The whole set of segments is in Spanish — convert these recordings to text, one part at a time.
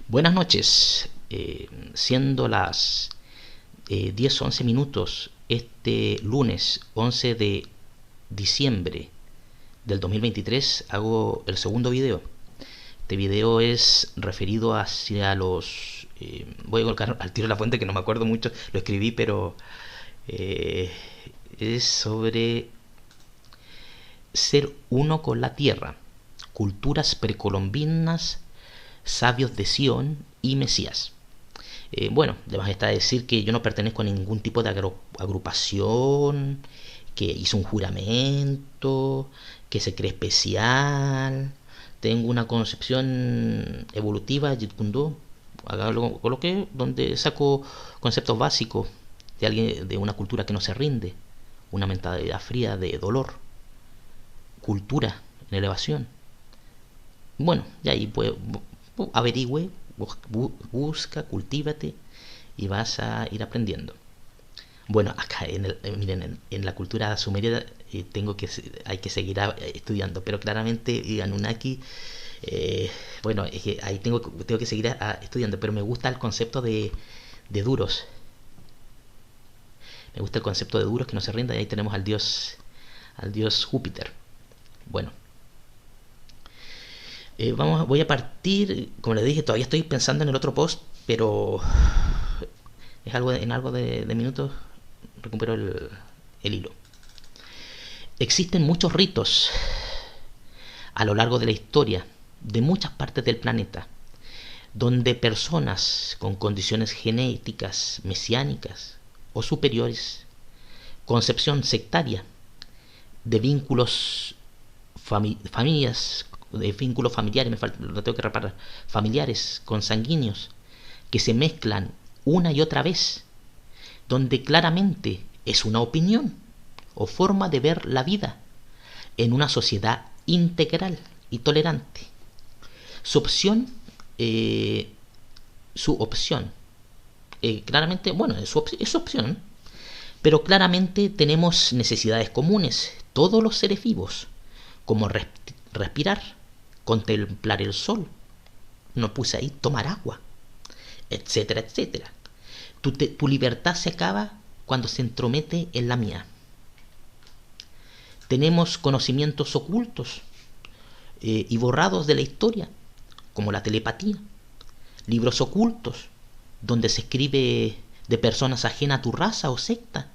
Buenas noches, siendo las 10:11 minutos este lunes 11 de diciembre del 2023 hago el segundo video. Este video es referido hacia los... voy a colocar al tiro la fuente que no me acuerdo mucho, lo escribí, pero eh, es sobre ser uno con la tierra, culturas precolombinas, sabios de Sion y Mesías. Bueno, además está decir que yo no pertenezco a ningún tipo de agrupación, que hizo un juramento, que se cree especial. Tengo una concepción evolutiva, Jeet Kune Do, acá lo coloqué, donde saco conceptos básicos de alguien de una cultura que no se rinde, una mentalidad fría de dolor, cultura en elevación. Bueno, y ahí pues averigüe, busca, cultívate y vas a ir aprendiendo. Bueno, acá miren, en la cultura sumeria hay que seguir estudiando, pero claramente Anunnaki, bueno, es que ahí tengo que seguir estudiando, pero me gusta el concepto de duros. Me gusta el concepto de duros que no se rinda y ahí tenemos al dios Júpiter. Bueno, voy a partir, como les dije, todavía estoy pensando en el otro post, pero en algo de minutos recupero el hilo. Existen muchos ritos a lo largo de la historia de muchas partes del planeta, donde personas con condiciones genéticas, mesiánicas o superiores, concepción sectaria de vínculos familias, de vínculos familiares, lo tengo que reparar, familiares, consanguíneos, que se mezclan una y otra vez, donde claramente es una opinión o forma de ver la vida en una sociedad integral y tolerante. Su opción, eh, su opción, claramente, bueno, es su opción, pero claramente tenemos necesidades comunes, todos los seres vivos, como respirar, contemplar el sol, no puse ahí, tomar agua, etcétera, etcétera. Tu libertad se acaba cuando se entromete en la mía. Tenemos conocimientos ocultos y borrados de la historia, como la telepatía, libros ocultos, donde se escribe de personas ajenas a tu raza o secta.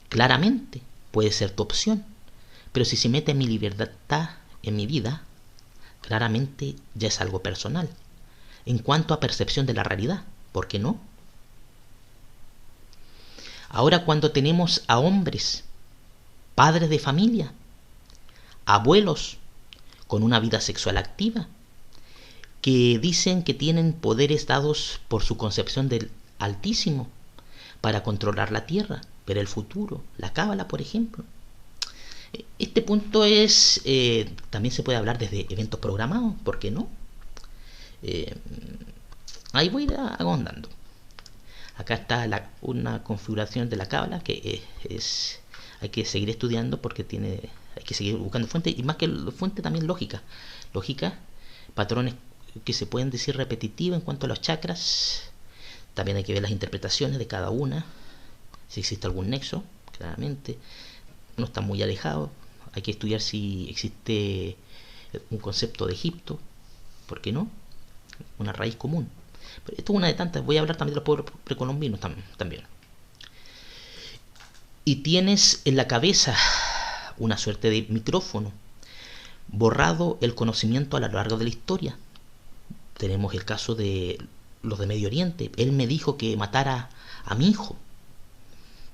Claramente puede ser tu opción, pero si se mete en mi libertad, en mi vida, claramente ya es algo personal. En cuanto a percepción de la realidad, ¿por qué no? Ahora cuando tenemos a hombres, padres de familia, abuelos con una vida sexual activa, que dicen que tienen poderes dados por su concepción del Altísimo para controlar la Tierra, ver el futuro, la cábala, por ejemplo. Este punto es, también se puede hablar desde eventos programados, ¿por qué no? Eh, ahí voy a ir ahondando. Acá está una configuración de la cábala que hay que seguir estudiando porque hay que seguir buscando fuentes y más que fuente también lógica, patrones que se pueden decir repetitivos en cuanto a los chakras. También hay que ver las interpretaciones de cada una, si existe algún nexo, claramente no está muy alejado. Hay que estudiar si existe un concepto de Egipto, ¿por qué no? Una raíz común. Pero esto es una de tantas, voy a hablar también de los pueblos precolombinos también. Y tienes en la cabeza una suerte de micrófono, borrado el conocimiento a lo largo de la historia. Tenemos el caso de los de Medio Oriente. Él me dijo que matara a mi hijo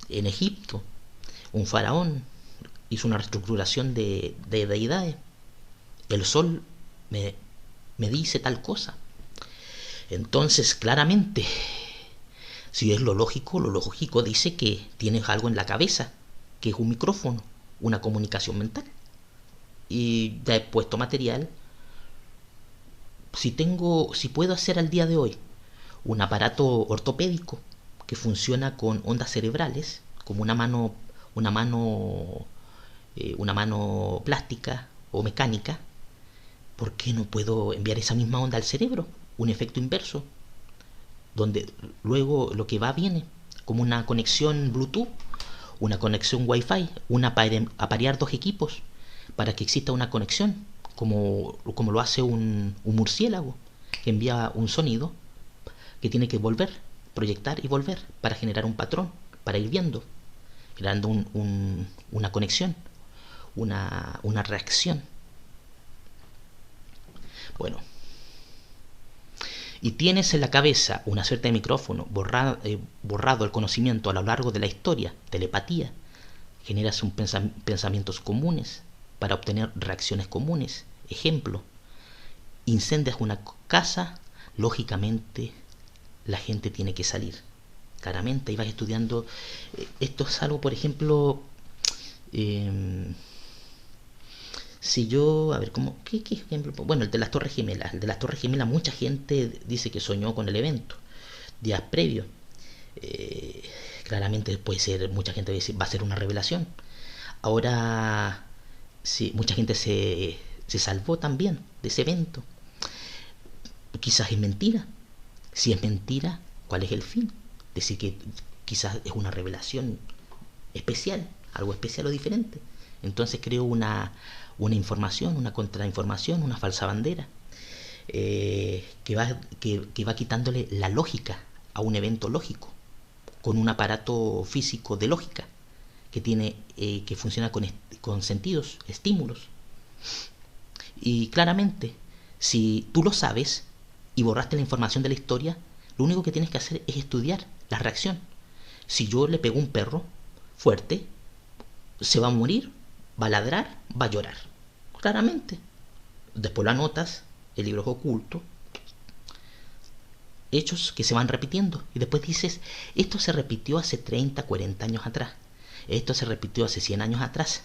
en Egipto. Un faraón hizo una reestructuración de deidades. El sol me dice tal cosa. Entonces, claramente, si es lo lógico dice que tienes algo en la cabeza, que es un micrófono, una comunicación mental. Y ya he puesto material. Si puedo hacer al día de hoy un aparato ortopédico que funciona con ondas cerebrales, como una mano plástica o mecánica, ¿por qué no puedo enviar esa misma onda al cerebro? un efecto inverso, donde luego lo que va viene, como una conexión Bluetooth, una conexión Wi-Fi, aparear dos equipos para que exista una conexión, como lo hace un murciélago, que envía un sonido que tiene que volver, proyectar y volver para generar un patrón, para ir viendo, generando una conexión, una reacción. Bueno, y tienes en la cabeza una suerte de micrófono, borrado el conocimiento a lo largo de la historia, telepatía, generas pensamientos comunes para obtener reacciones comunes. Ejemplo, incendias una casa, lógicamente la gente tiene que salir. Claramente, y vas estudiando. Esto es algo, por ejemplo, si yo, a ver, ¿qué ejemplo? Bueno, el de las Torres Gemelas. El de las Torres Gemelas, mucha gente dice que soñó con el evento días previos. Claramente puede ser, mucha gente dice, va a ser una revelación. Ahora, sí, mucha gente se salvó también de ese evento. Quizás es mentira. Si es mentira, ¿cuál es el fin? Decir que quizás es una revelación especial, algo especial o diferente. Entonces creo una información, una contrainformación, una falsa bandera, que va quitándole la lógica a un evento lógico, con un aparato físico de lógica que funciona con sentidos, estímulos. Y claramente, si tú lo sabes y borraste la información de la historia, lo único que tienes que hacer es estudiar la reacción. Si yo le pego a un perro fuerte, se va a morir, va a ladrar, va a llorar. Claramente. Después lo anotas, el libro es oculto, hechos que se van repitiendo. Y después dices, esto se repitió hace 30, 40 años atrás. Esto se repitió hace 100 años atrás.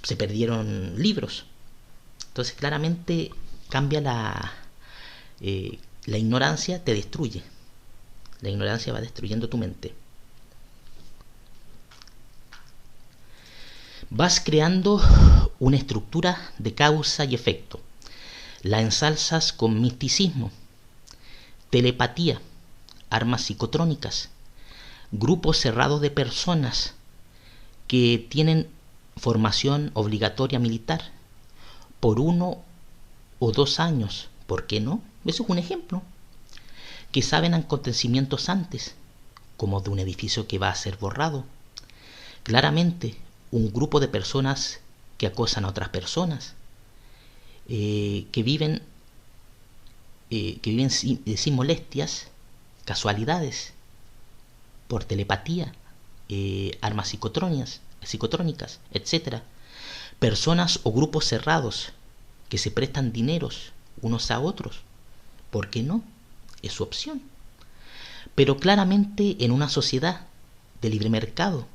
Se perdieron libros. Entonces claramente cambia la ignorancia, te destruye. La ignorancia va destruyendo tu mente. Vas creando una estructura de causa y efecto. La ensalzas con misticismo, telepatía, armas psicotrónicas, grupos cerrados de personas que tienen formación obligatoria militar por 1 o 2 años. ¿Por qué no? Eso es un ejemplo. Que saben acontecimientos antes, como de un edificio que va a ser borrado. Claramente, un grupo de personas que acosan a otras personas, que viven sin molestias, casualidades, por telepatía, armas psicotrónicas, etc. Personas o grupos cerrados que se prestan dineros unos a otros. ¿Por qué no? Es su opción. Pero claramente en una sociedad de libre mercado,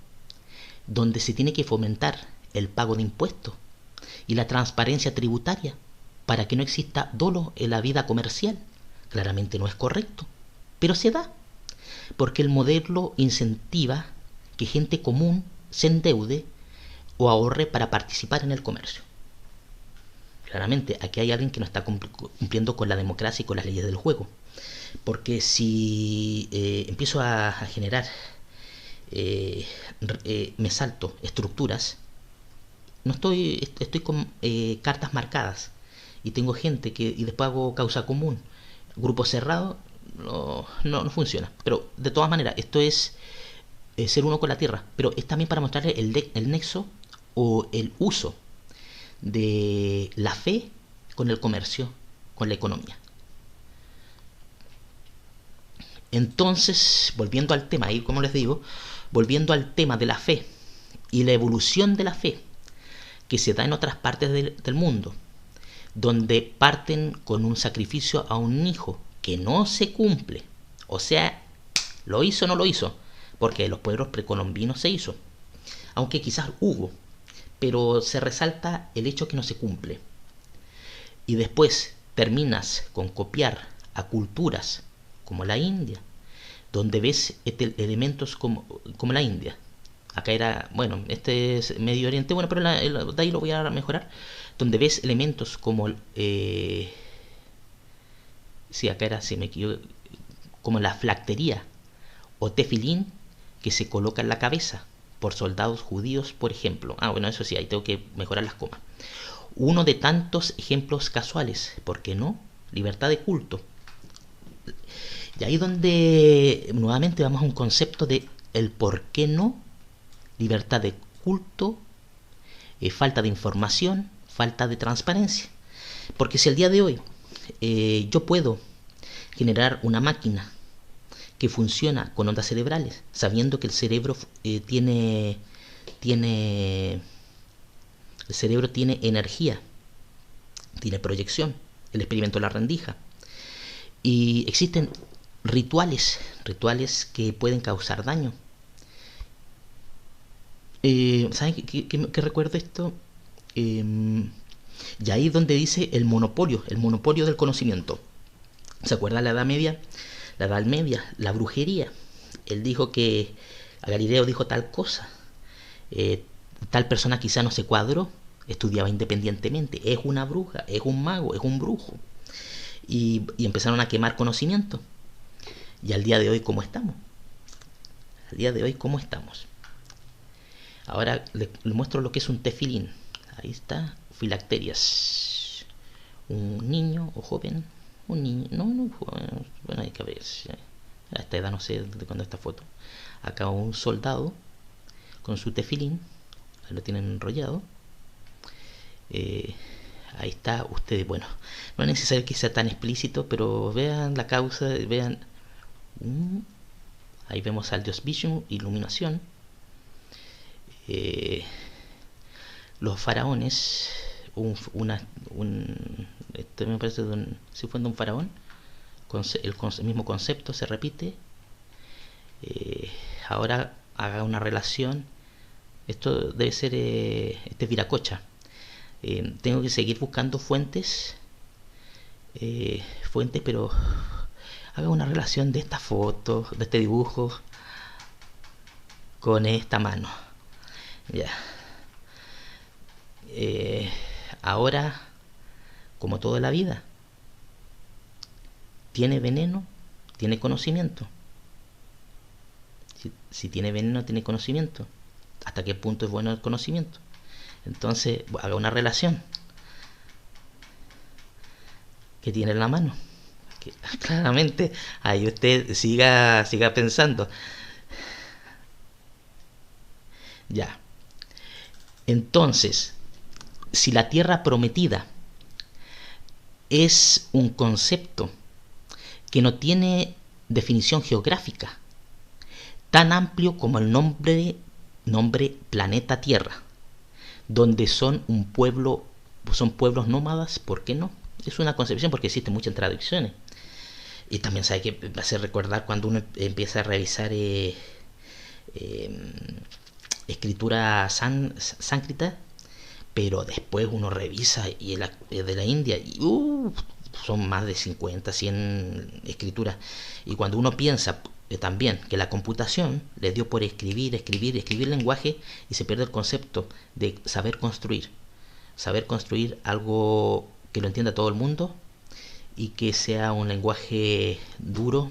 donde se tiene que fomentar el pago de impuestos y la transparencia tributaria para que no exista dolo en la vida comercial, claramente no es correcto, pero se da, porque el modelo incentiva que gente común se endeude o ahorre para participar en el comercio. Claramente aquí hay alguien que no está cumpliendo con la democracia y con las leyes del juego, porque si empiezo a generar, me salto estructuras, no estoy con cartas marcadas y tengo gente y después hago causa común, grupo cerrado, no funciona. Pero de todas maneras, esto es ser uno con la tierra, pero es también para mostrarle el nexo o el uso de la fe con el comercio, con la economía. Entonces, volviendo al tema, ahí como les digo, volviendo al tema de la fe y la evolución de la fe que se da en otras partes del mundo, donde parten con un sacrificio a un hijo que no se cumple, o sea, lo hizo o no lo hizo, porque en los pueblos precolombinos se hizo, aunque quizás hubo, pero se resalta el hecho que no se cumple. Y después terminas con copiar a culturas como la India, donde ves elementos como la India. Acá era, bueno, este es Medio Oriente, bueno, pero de ahí lo voy a mejorar, donde ves elementos como sí, acá era, si me equivoco, como la flactería o tefilín que se coloca en la cabeza por soldados judíos, por ejemplo. Ah, bueno, eso sí, ahí tengo que mejorar las comas. Uno de tantos ejemplos casuales, ¿por qué no? Libertad de culto. Y ahí donde nuevamente vamos a un concepto de el por qué no, libertad de culto, falta de información, falta de transparencia. Porque si el día de hoy yo puedo generar una máquina que funciona con ondas cerebrales, sabiendo que el cerebro el cerebro tiene energía, tiene proyección, el experimento de la rendija, y existen rituales que pueden causar daño. ¿Saben qué recuerdo esto? Y ahí es donde dice el monopolio del conocimiento. ¿Se acuerda la Edad Media? La Edad Media, la brujería. Él dijo que, a Galileo dijo tal cosa. Tal persona quizá no se cuadró, estudiaba independientemente. Es una bruja, es un mago, es un brujo. Y empezaron a quemar conocimiento. Y al día de hoy, ¿cómo estamos? Al día de hoy, ¿cómo estamos? Ahora le muestro lo que es un tefilín. Ahí está, filacterias. Un niño o joven. Un niño, no, bueno, hay que ver. A esta edad no sé de cuándo esta foto. Acá un soldado con su tefilín. Ahí lo tienen enrollado. Ahí está, ustedes, bueno, no es necesario que sea tan explícito, pero vean la causa, vean. Ahí vemos al Dios Vishnu, iluminación. Los faraones, este me parece si fue de un faraón, el mismo concepto se repite. Ahora haga una relación. Esto debe ser, este es Viracocha. Tengo que seguir buscando fuentes, pero haga una relación de esta foto, de este dibujo, con esta mano. Ya. Ahora, como toda la vida, tiene veneno, tiene conocimiento. Si tiene veneno, tiene conocimiento. ¿Hasta qué punto es bueno el conocimiento? Entonces, haga una relación que tiene en la mano. Que, claramente, ahí usted siga pensando. Ya. Entonces, si la tierra prometida es un concepto que no tiene definición geográfica, tan amplio como el nombre planeta Tierra, donde son pueblos nómadas, ¿por qué no? Es una concepción porque existen muchas traducciones. Y también sabe que me hace recordar cuando uno empieza a revisar escritura sánscrita, pero después uno revisa y es de la India y son más de 50, 100 escrituras. Y cuando uno piensa también que la computación le dio por escribir lenguaje, y se pierde el concepto de saber construir algo que lo entienda todo el mundo y que sea un lenguaje duro,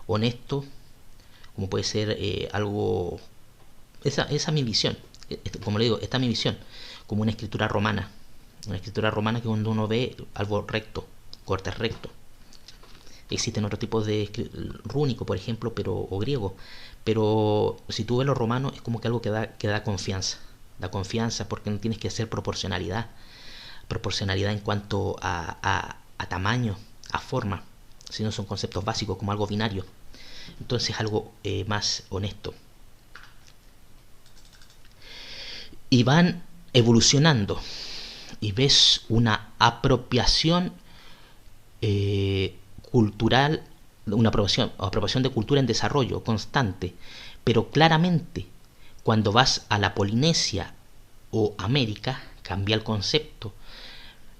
honesto, como puede ser algo. Esa es mi visión. Como le digo, esta es mi visión, como una escritura romana que cuando uno ve algo recto, cortes recto. Existen otros tipos de rúnico, por ejemplo, o griego, pero si tú ves lo romano es como que algo que da confianza, porque no tienes que hacer proporcionalidad en cuanto a tamaño, a forma, sino son conceptos básicos como algo binario. Entonces algo más honesto. Y van evolucionando y ves una apropiación cultural, una apropiación de cultura en desarrollo constante, pero claramente cuando vas a la Polinesia o América cambia el concepto.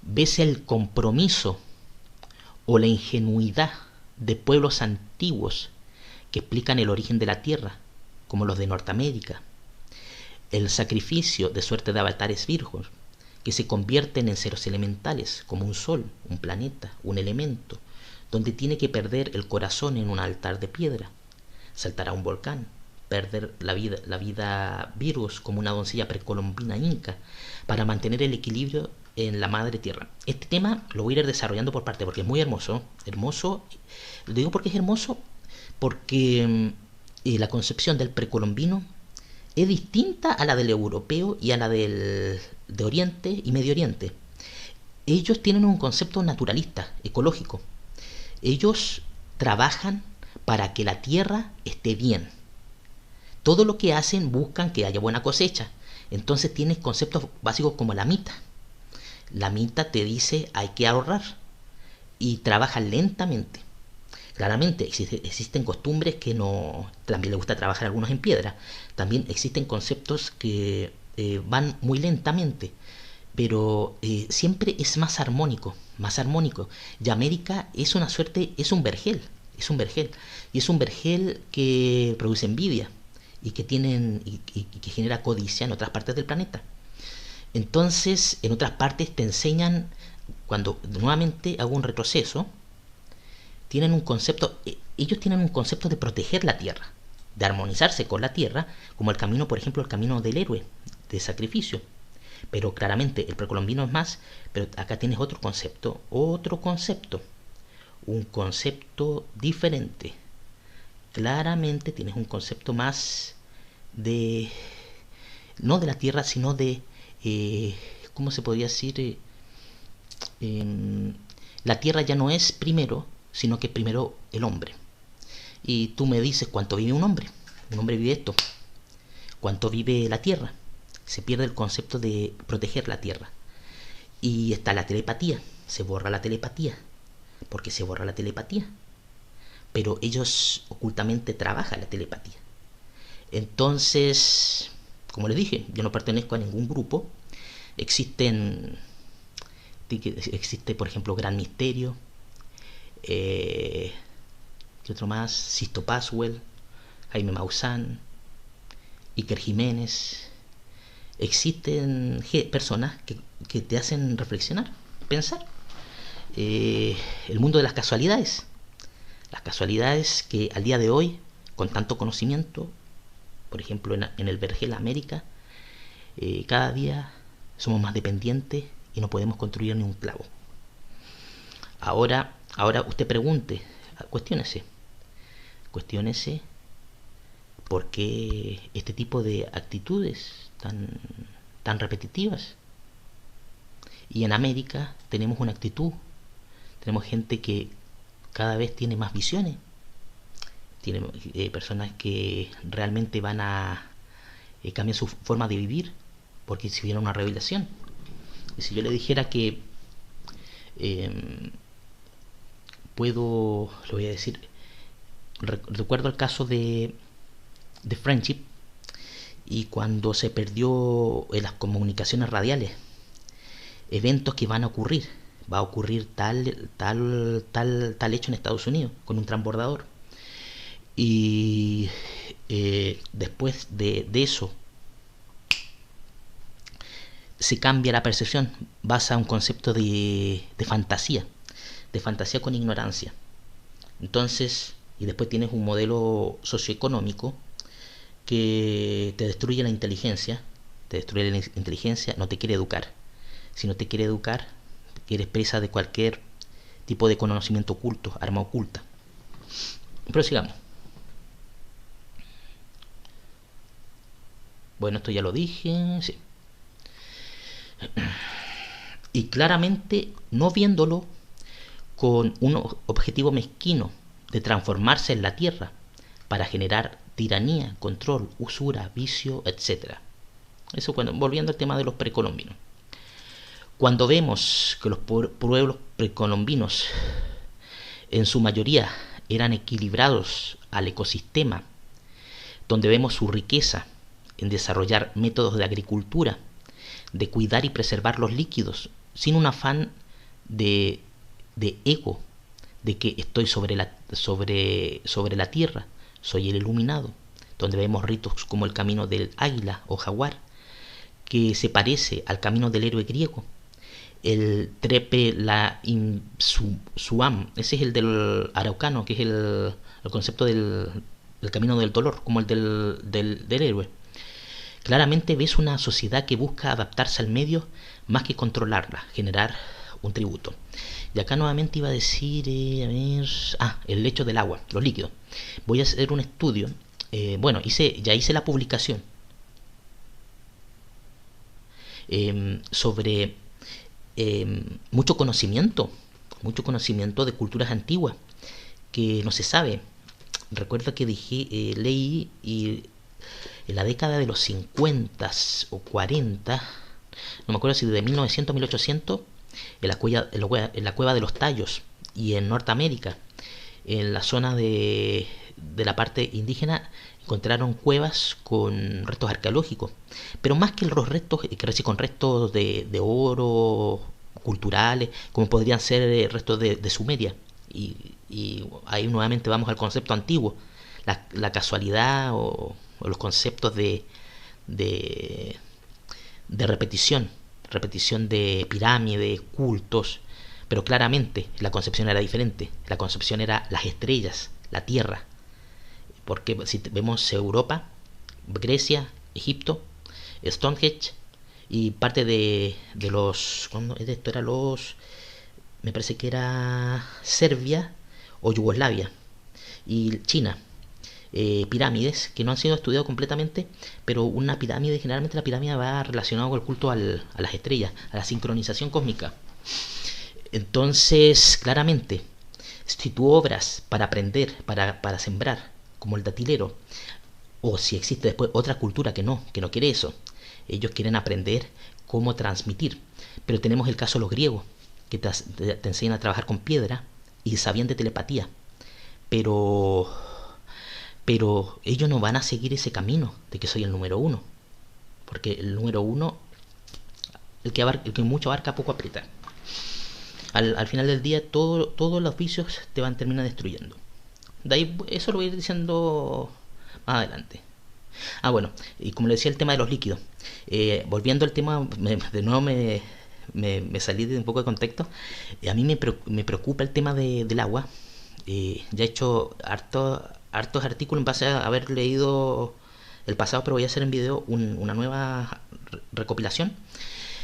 Ves el compromiso o la ingenuidad de pueblos antiguos que explican el origen de la Tierra, como los de Norteamérica. El sacrificio de suerte de avatares virgos, que se convierten en seres elementales, como un sol, un planeta, un elemento, donde tiene que perder el corazón en un altar de piedra, saltar a un volcán, perder la vida virus como una doncella precolombina inca, para mantener el equilibrio en la madre tierra. Este tema lo voy a ir desarrollando por parte porque es muy hermoso. Hermoso, lo digo porque es hermoso, porque la concepción del precolombino es distinta a la del europeo y a la de Oriente y Medio Oriente. Ellos tienen un concepto naturalista, ecológico. Ellos trabajan para que la tierra esté bien. Todo lo que hacen buscan que haya buena cosecha. Entonces tienes conceptos básicos como la mita. La mita te dice hay que ahorrar y trabaja lentamente. Claramente existen costumbres que no. También le gusta trabajar a algunos en piedra. También existen conceptos que van muy lentamente, pero siempre es más armónico, más armónico. Y América es una suerte, es un vergel, y es un vergel que produce envidia y que que genera codicia en otras partes del planeta. Entonces, en otras partes te enseñan, cuando nuevamente hago un retroceso, tienen un concepto, ellos tienen un concepto de proteger la tierra, de armonizarse con la tierra, como el camino, por ejemplo, el camino del héroe, de sacrificio. Pero claramente el precolombino es más, pero acá tienes otro concepto, un concepto diferente. Claramente tienes un concepto más de, no de la tierra, sino de, ¿cómo se podría decir? La tierra ya no es primero, sino que primero el hombre. Y tú me dices cuánto vive un hombre. Un hombre vive esto. ¿Cuánto vive la tierra? Se pierde el concepto de proteger la tierra. Y está la telepatía. Se borra la telepatía. ¿Por qué se borra la telepatía? Pero ellos ocultamente trabajan la telepatía. Entonces, como les dije, yo no pertenezco a ningún grupo. Existe, por ejemplo, Gran Misterio. ¿Qué otro más? Sisto Paswell, Jaime Maussan, Iker Jiménez. Existen personas que te hacen reflexionar, pensar. El mundo de las casualidades. Las casualidades que al día de hoy, con tanto conocimiento, por ejemplo en el Vergel América, cada día somos más dependientes y no podemos construir ni un clavo. Ahora usted cuestiónese por qué este tipo de actitudes tan repetitivas. Y en América tenemos una actitud, tenemos gente que cada vez tiene más visiones, tiene personas que realmente van a cambiar su forma de vivir porque si viene una revelación. Y si yo le dijera que le voy a decir, recuerdo el caso de Friendship y cuando se perdió en las comunicaciones radiales, eventos que van a ocurrir, va a ocurrir tal hecho en Estados Unidos con un transbordador y después de eso se cambia la percepción, basa un concepto de fantasía con ignorancia. Entonces, y después tienes un modelo socioeconómico que te destruye la inteligencia, no te quiere educar. Si no te quiere educar, eres presa de cualquier tipo de conocimiento oculto, arma oculta. Pero sigamos. Bueno, esto ya lo dije, sí. Y claramente no viéndolo con un objetivo mezquino de transformarse en la tierra para generar tiranía, control, usura, vicio, etc. Eso volviendo al tema de los precolombinos. Cuando vemos que los pueblos precolombinos en su mayoría eran equilibrados al ecosistema, donde vemos su riqueza en desarrollar métodos de agricultura, de cuidar y preservar los líquidos, sin un afán de ego, de que estoy sobre la tierra, soy el iluminado, donde vemos ritos como el camino del águila o jaguar, que se parece al camino del héroe griego. el Trepe la Suam, ese es el del araucano, que es el concepto del camino del dolor, como el del héroe. Claramente ves una sociedad que busca adaptarse al medio más que controlarla, generar un tributo. Y acá nuevamente iba a decir, el lecho del agua, los líquidos. Voy a hacer un estudio, ya hice la publicación sobre mucho conocimiento de culturas antiguas que no se sabe. Recuerdo que leí y en la década de los 50 o 40, no me acuerdo si de 1900 o 1800, en la cueva de los Tallos y en Norteamérica, en la zona de la parte indígena, encontraron cuevas con restos arqueológicos, pero más que los restos, con restos de oro culturales, como podrían ser restos de Sumeria. Y ahí nuevamente vamos al concepto antiguo, la casualidad o los conceptos de, de repetición de pirámides, cultos, pero claramente la concepción era diferente. La concepción era las estrellas, la tierra, porque si vemos Europa, Grecia, Egipto, Stonehenge y parte de los, esto era me parece que era Serbia o Yugoslavia y China, pirámides que no han sido estudiadas completamente, pero una pirámide, generalmente la pirámide va relacionada con el culto a las estrellas, a la sincronización cósmica. Entonces, claramente, si tú obras para aprender, para sembrar, como el datilero, o si existe después otra cultura que no quiere eso, ellos quieren aprender cómo transmitir. Pero tenemos el caso de los griegos, que te enseñan a trabajar con piedra y sabían de telepatía, pero ellos no van a seguir ese camino de que soy el número uno, porque el número uno, el que mucho abarca, poco aprieta. Al final del día, todos los vicios te van a terminar destruyendo. De ahí, eso lo voy a ir diciendo más adelante. Bueno, y como le decía, el tema de los líquidos. Volviendo al tema, de nuevo me salí de un poco de contexto. A mí me preocupa el tema del agua. Ya he hecho hartos artículos en base a haber leído el pasado, pero voy a hacer en video una nueva recopilación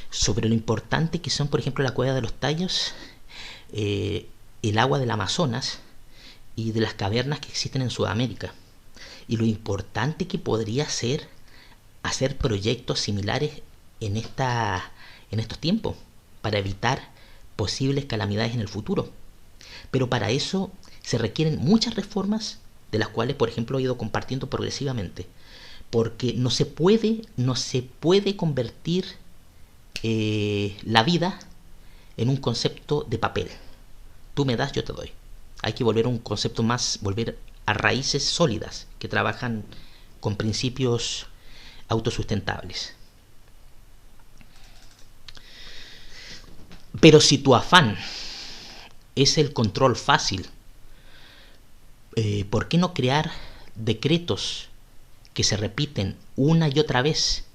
sobre lo importante que son, por ejemplo, la cueva de los Tallos, el agua del Amazonas y de las cavernas que existen en Sudamérica, y lo importante que podría ser hacer proyectos similares en estos tiempos para evitar posibles calamidades en el futuro. Pero para eso se requieren muchas reformas, de las cuales, por ejemplo, he ido compartiendo progresivamente, porque no se puede convertir la vida en un concepto de papel. Tú me das, yo te doy. Hay que volver a un concepto más, volver a raíces sólidas que trabajan con principios autosustentables. Pero si tu afán es el control fácil, ¿por qué no crear decretos que se repiten una y otra vez?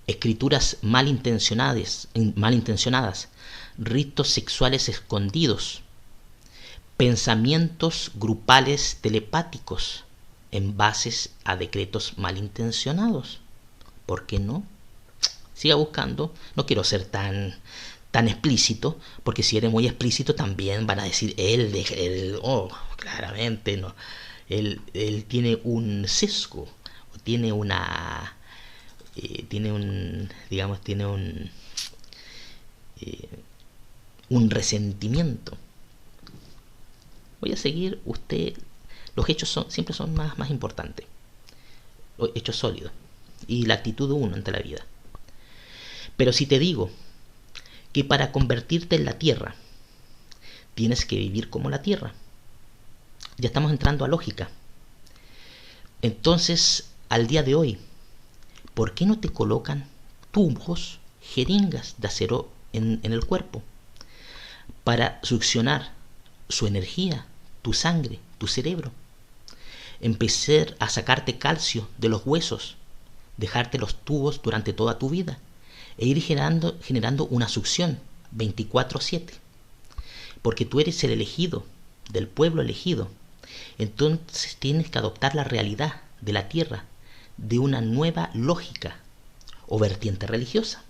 Escrituras malintencionadas, ritos sexuales escondidos, pensamientos grupales telepáticos en bases a decretos malintencionados. ¿Por qué no? Siga buscando. No quiero ser tan explícito, porque si eres muy explícito también van a decir claramente no. Él tiene un sesgo, o tiene un resentimiento. Voy a seguir. Los hechos siempre son más importantes, los hechos sólidos, y la actitud de uno ante la vida. Pero si te digo que para convertirte en la tierra tienes que vivir como la tierra, ya estamos entrando a lógica. Entonces, al día de hoy, ¿por qué no te colocan tubos, jeringas de acero en el cuerpo para succionar su energía, tu sangre, tu cerebro? Empezar a sacarte calcio de los huesos, dejarte los tubos durante toda tu vida e ir generando una succión 24/7, porque tú eres el elegido, del pueblo elegido. Entonces tienes que adoptar la realidad de la tierra de una nueva lógica o vertiente religiosa,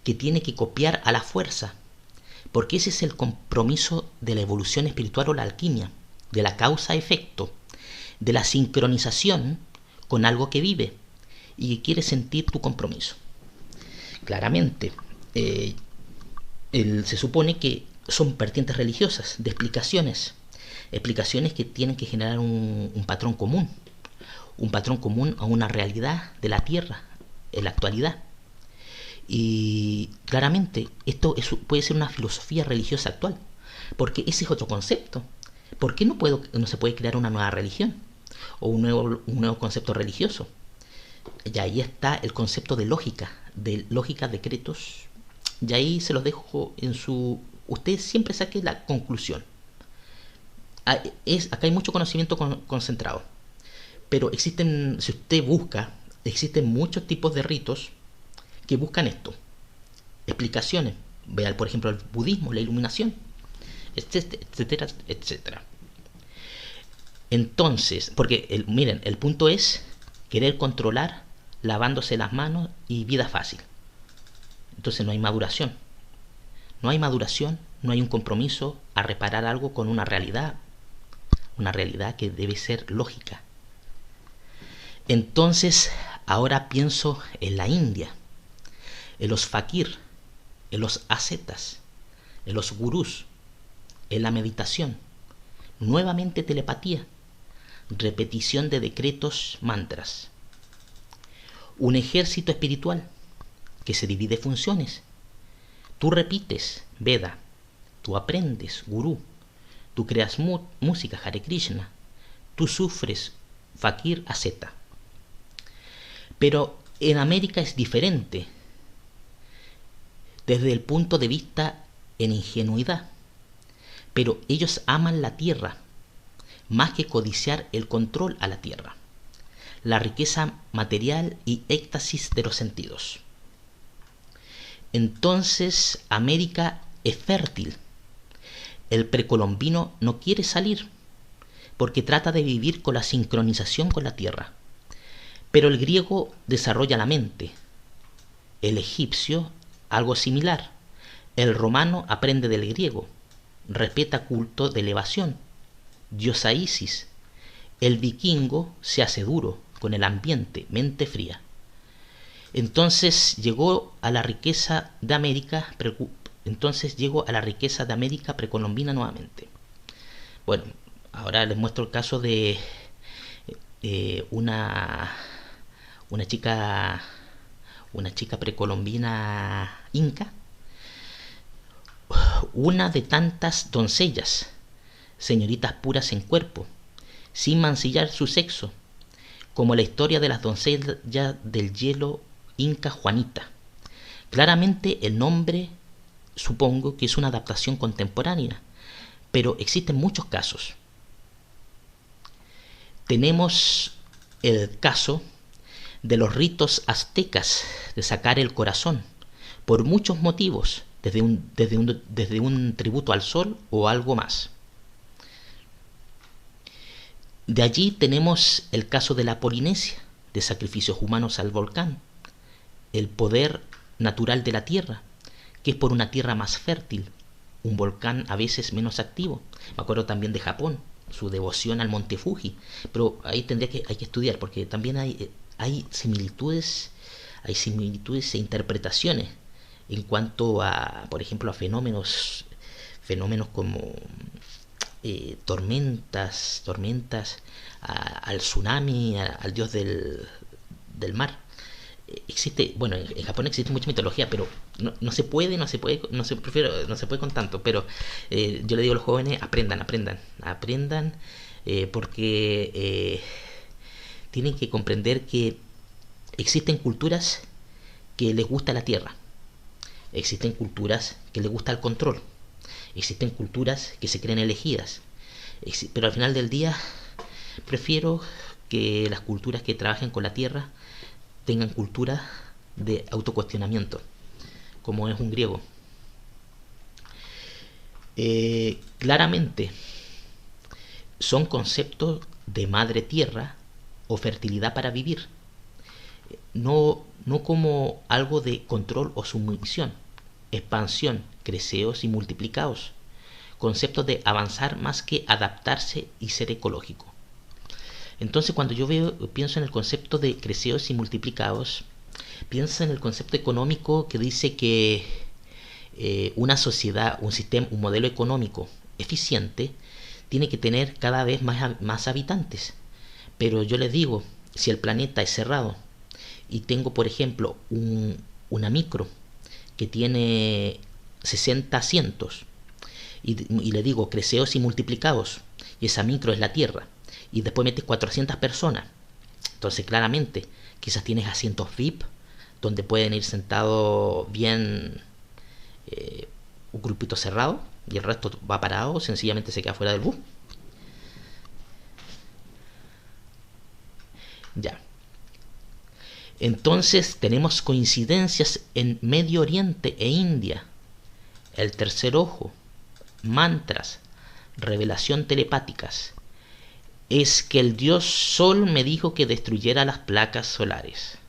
que tiene que copiar a la fuerza, porque ese es el compromiso de la evolución espiritual o la alquimia, de la causa-efecto, de la sincronización con algo que vive y que quiere sentir tu compromiso. Claramente, se supone que son vertientes religiosas, de explicaciones que tienen que generar un patrón común a una realidad de la Tierra en la actualidad. Y claramente esto puede ser una filosofía religiosa actual, porque ese es otro concepto. ¿Por qué no se puede crear una nueva religión o un nuevo concepto religioso? Y ahí está el concepto de lógica decretos. Y ahí se los dejo Usted siempre saque la conclusión. Acá hay mucho conocimiento concentrado. Pero si usted busca, existen muchos tipos de ritos que buscan esto. Explicaciones. Vea, por ejemplo, el budismo, la iluminación, etcétera, etcétera. Entonces, porque miren, el punto es querer controlar lavándose las manos y vida fácil. Entonces no hay maduración. No hay maduración, no hay un compromiso a reparar algo con una realidad que debe ser lógica. Entonces, ahora pienso en la India, en los fakir, en los ascetas, en los gurús, en la meditación, nuevamente telepatía, repetición de decretos, mantras. Un ejército espiritual que se divide en funciones. Tú repites Veda, tú aprendes Gurú, tú creas música Hare Krishna, tú sufres fakir asceta. Pero en América es diferente desde el punto de vista en ingenuidad. Pero ellos aman la tierra más que codiciar el control a la tierra, la riqueza material y éxtasis de los sentidos. Entonces América es fértil. El precolombino no quiere salir porque trata de vivir con la sincronización con la tierra. Pero el griego desarrolla la mente, el egipcio algo similar, el romano aprende del griego, respeta culto de elevación, diosa Isis, el vikingo se hace duro con el ambiente, mente fría. Entonces llegó a la riqueza de América precolombina nuevamente. Bueno, ahora les muestro el caso de una chica precolombina inca, una de tantas doncellas, señoritas puras en cuerpo, sin mancillar su sexo, como la historia de las doncellas del hielo inca Juanita. Claramente el nombre supongo que es una adaptación contemporánea, pero existen muchos casos. Tenemos el caso de los ritos aztecas de sacar el corazón, por muchos motivos, desde un tributo al sol o algo más. De allí tenemos el caso de la Polinesia, de sacrificios humanos al volcán, el poder natural de la tierra, que es por una tierra más fértil, un volcán a veces menos activo. Me acuerdo también de Japón, su devoción al monte Fuji, pero ahí hay que estudiar, porque también hay similitudes e interpretaciones en cuanto a, por ejemplo, a fenómenos como tormentas, al tsunami, al dios del mar. En Japón existe mucha mitología, pero no se puede con tanto. Pero yo le digo a los jóvenes, aprendan, porque tienen que comprender que existen culturas que les gusta la tierra, existen culturas que les gusta el control, existen culturas que se creen elegidas, pero al final del día prefiero que las culturas que trabajen con la tierra tengan cultura de autocuestionamiento, como es un griego. Claramente son conceptos de madre tierra o fertilidad para vivir, no como algo de control o sumisión, expansión, creceos y multiplicaos, conceptos de avanzar más que adaptarse y ser ecológico. Entonces cuando yo pienso en el concepto de creceos y multiplicados, pienso en el concepto económico que dice que una sociedad, un sistema, un modelo económico eficiente tiene que tener cada vez más habitantes. Pero yo les digo, si el planeta es cerrado y tengo, por ejemplo, una micro que tiene 60 asientos y le digo creceos y multiplicados, y esa micro es la Tierra, y después metes 400 personas, entonces claramente quizás tienes asientos VIP donde pueden ir sentados bien un grupito cerrado y el resto va parado, sencillamente se queda fuera del bus. Ya. Entonces tenemos coincidencias en Medio Oriente e India, el tercer ojo, mantras, revelación telepáticas. Es que el dios Sol me dijo que destruyera las placas solares.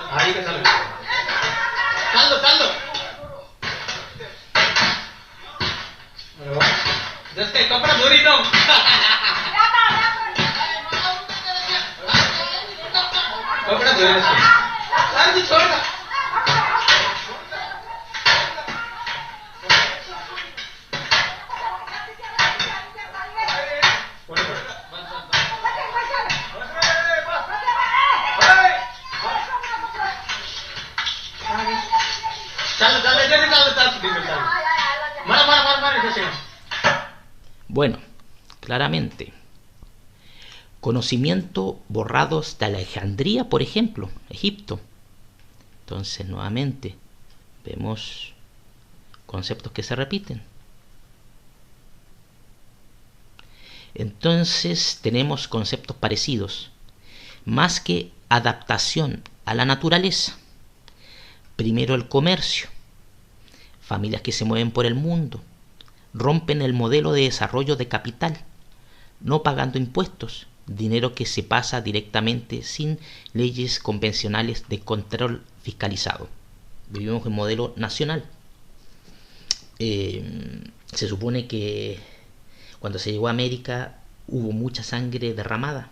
Ahí que sale. Caldo, caldo. Just que compra durito. Compra durito. Santi, छोड़ना. Bueno, claramente, conocimiento borrados de Alejandría, por ejemplo, Egipto. Entonces, nuevamente, vemos conceptos que se repiten. Entonces, tenemos conceptos parecidos, más que adaptación a la naturaleza. Primero el comercio, familias que se mueven por el mundo, rompen el modelo de desarrollo de capital, no pagando impuestos, dinero que se pasa directamente sin leyes convencionales de control fiscalizado. Vivimos en modelo nacional. Se supone que cuando se llegó a América hubo mucha sangre derramada.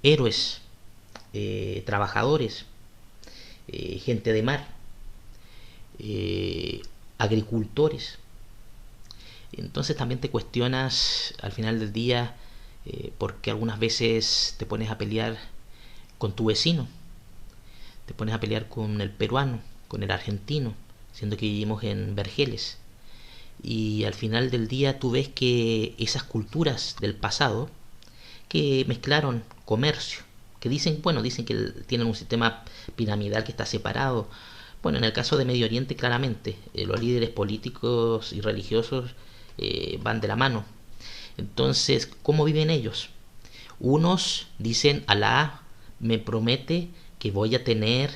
Héroes, trabajadores, gente de mar, agricultores. Entonces también te cuestionas al final del día por qué algunas veces te pones a pelear con tu vecino, te pones a pelear con el peruano, con el argentino, siendo que vivimos en vergeles. Y al final del día tú ves que esas culturas del pasado que mezclaron comercio, que dicen que tienen un sistema piramidal que está separado. Bueno, en el caso de Medio Oriente claramente los líderes políticos y religiosos van de la mano. Entonces, ¿cómo viven ellos? Unos dicen, Alá me promete que voy a tener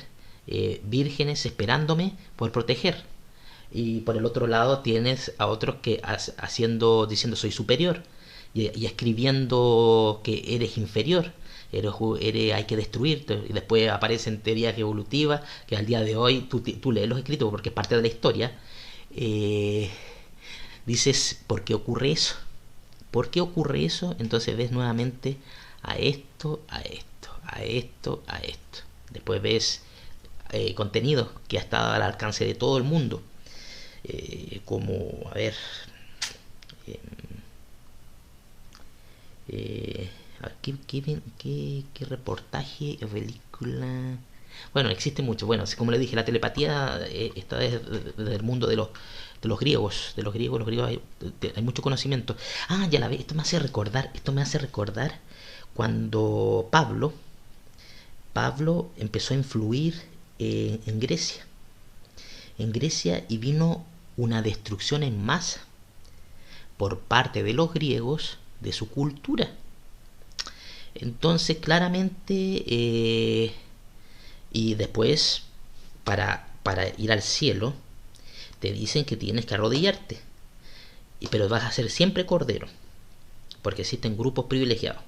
vírgenes esperándome por proteger. Y por el otro lado tienes a otros que diciendo soy superior y escribiendo que eres inferior. Hay que destruirte, y después aparecen teorías evolutivas que al día de hoy tú lees los escritos porque es parte de la historia. Dices, ¿por qué ocurre eso? ¿Por qué ocurre eso? Entonces ves nuevamente a esto, a esto, a esto, a esto. Después ves contenido que ha estado al alcance de todo el mundo, como, a ver, ¿qué reportaje o película? Bueno, existe mucho. Bueno, como le dije, la telepatía está desde el mundo de los griegos. Los griegos hay mucho conocimiento. Ah, ya la ve, esto me hace recordar cuando Pablo empezó a influir en Grecia. En Grecia, y vino una destrucción en masa por parte de los griegos de su cultura. Entonces, claramente, y después, para ir al cielo, te dicen que tienes que arrodillarte, pero vas a ser siempre cordero, porque existen grupos privilegiados.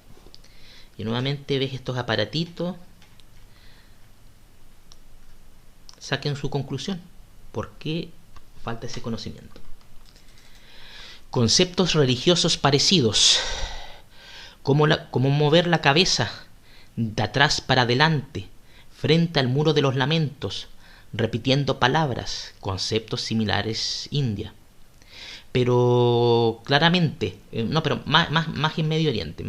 Y nuevamente ves estos aparatitos. Saquen su conclusión. ¿Por qué falta ese conocimiento? Conceptos religiosos parecidos, como mover la cabeza de atrás para adelante, frente al muro de los lamentos, repitiendo palabras, conceptos similares India. Pero claramente, pero más en Medio Oriente,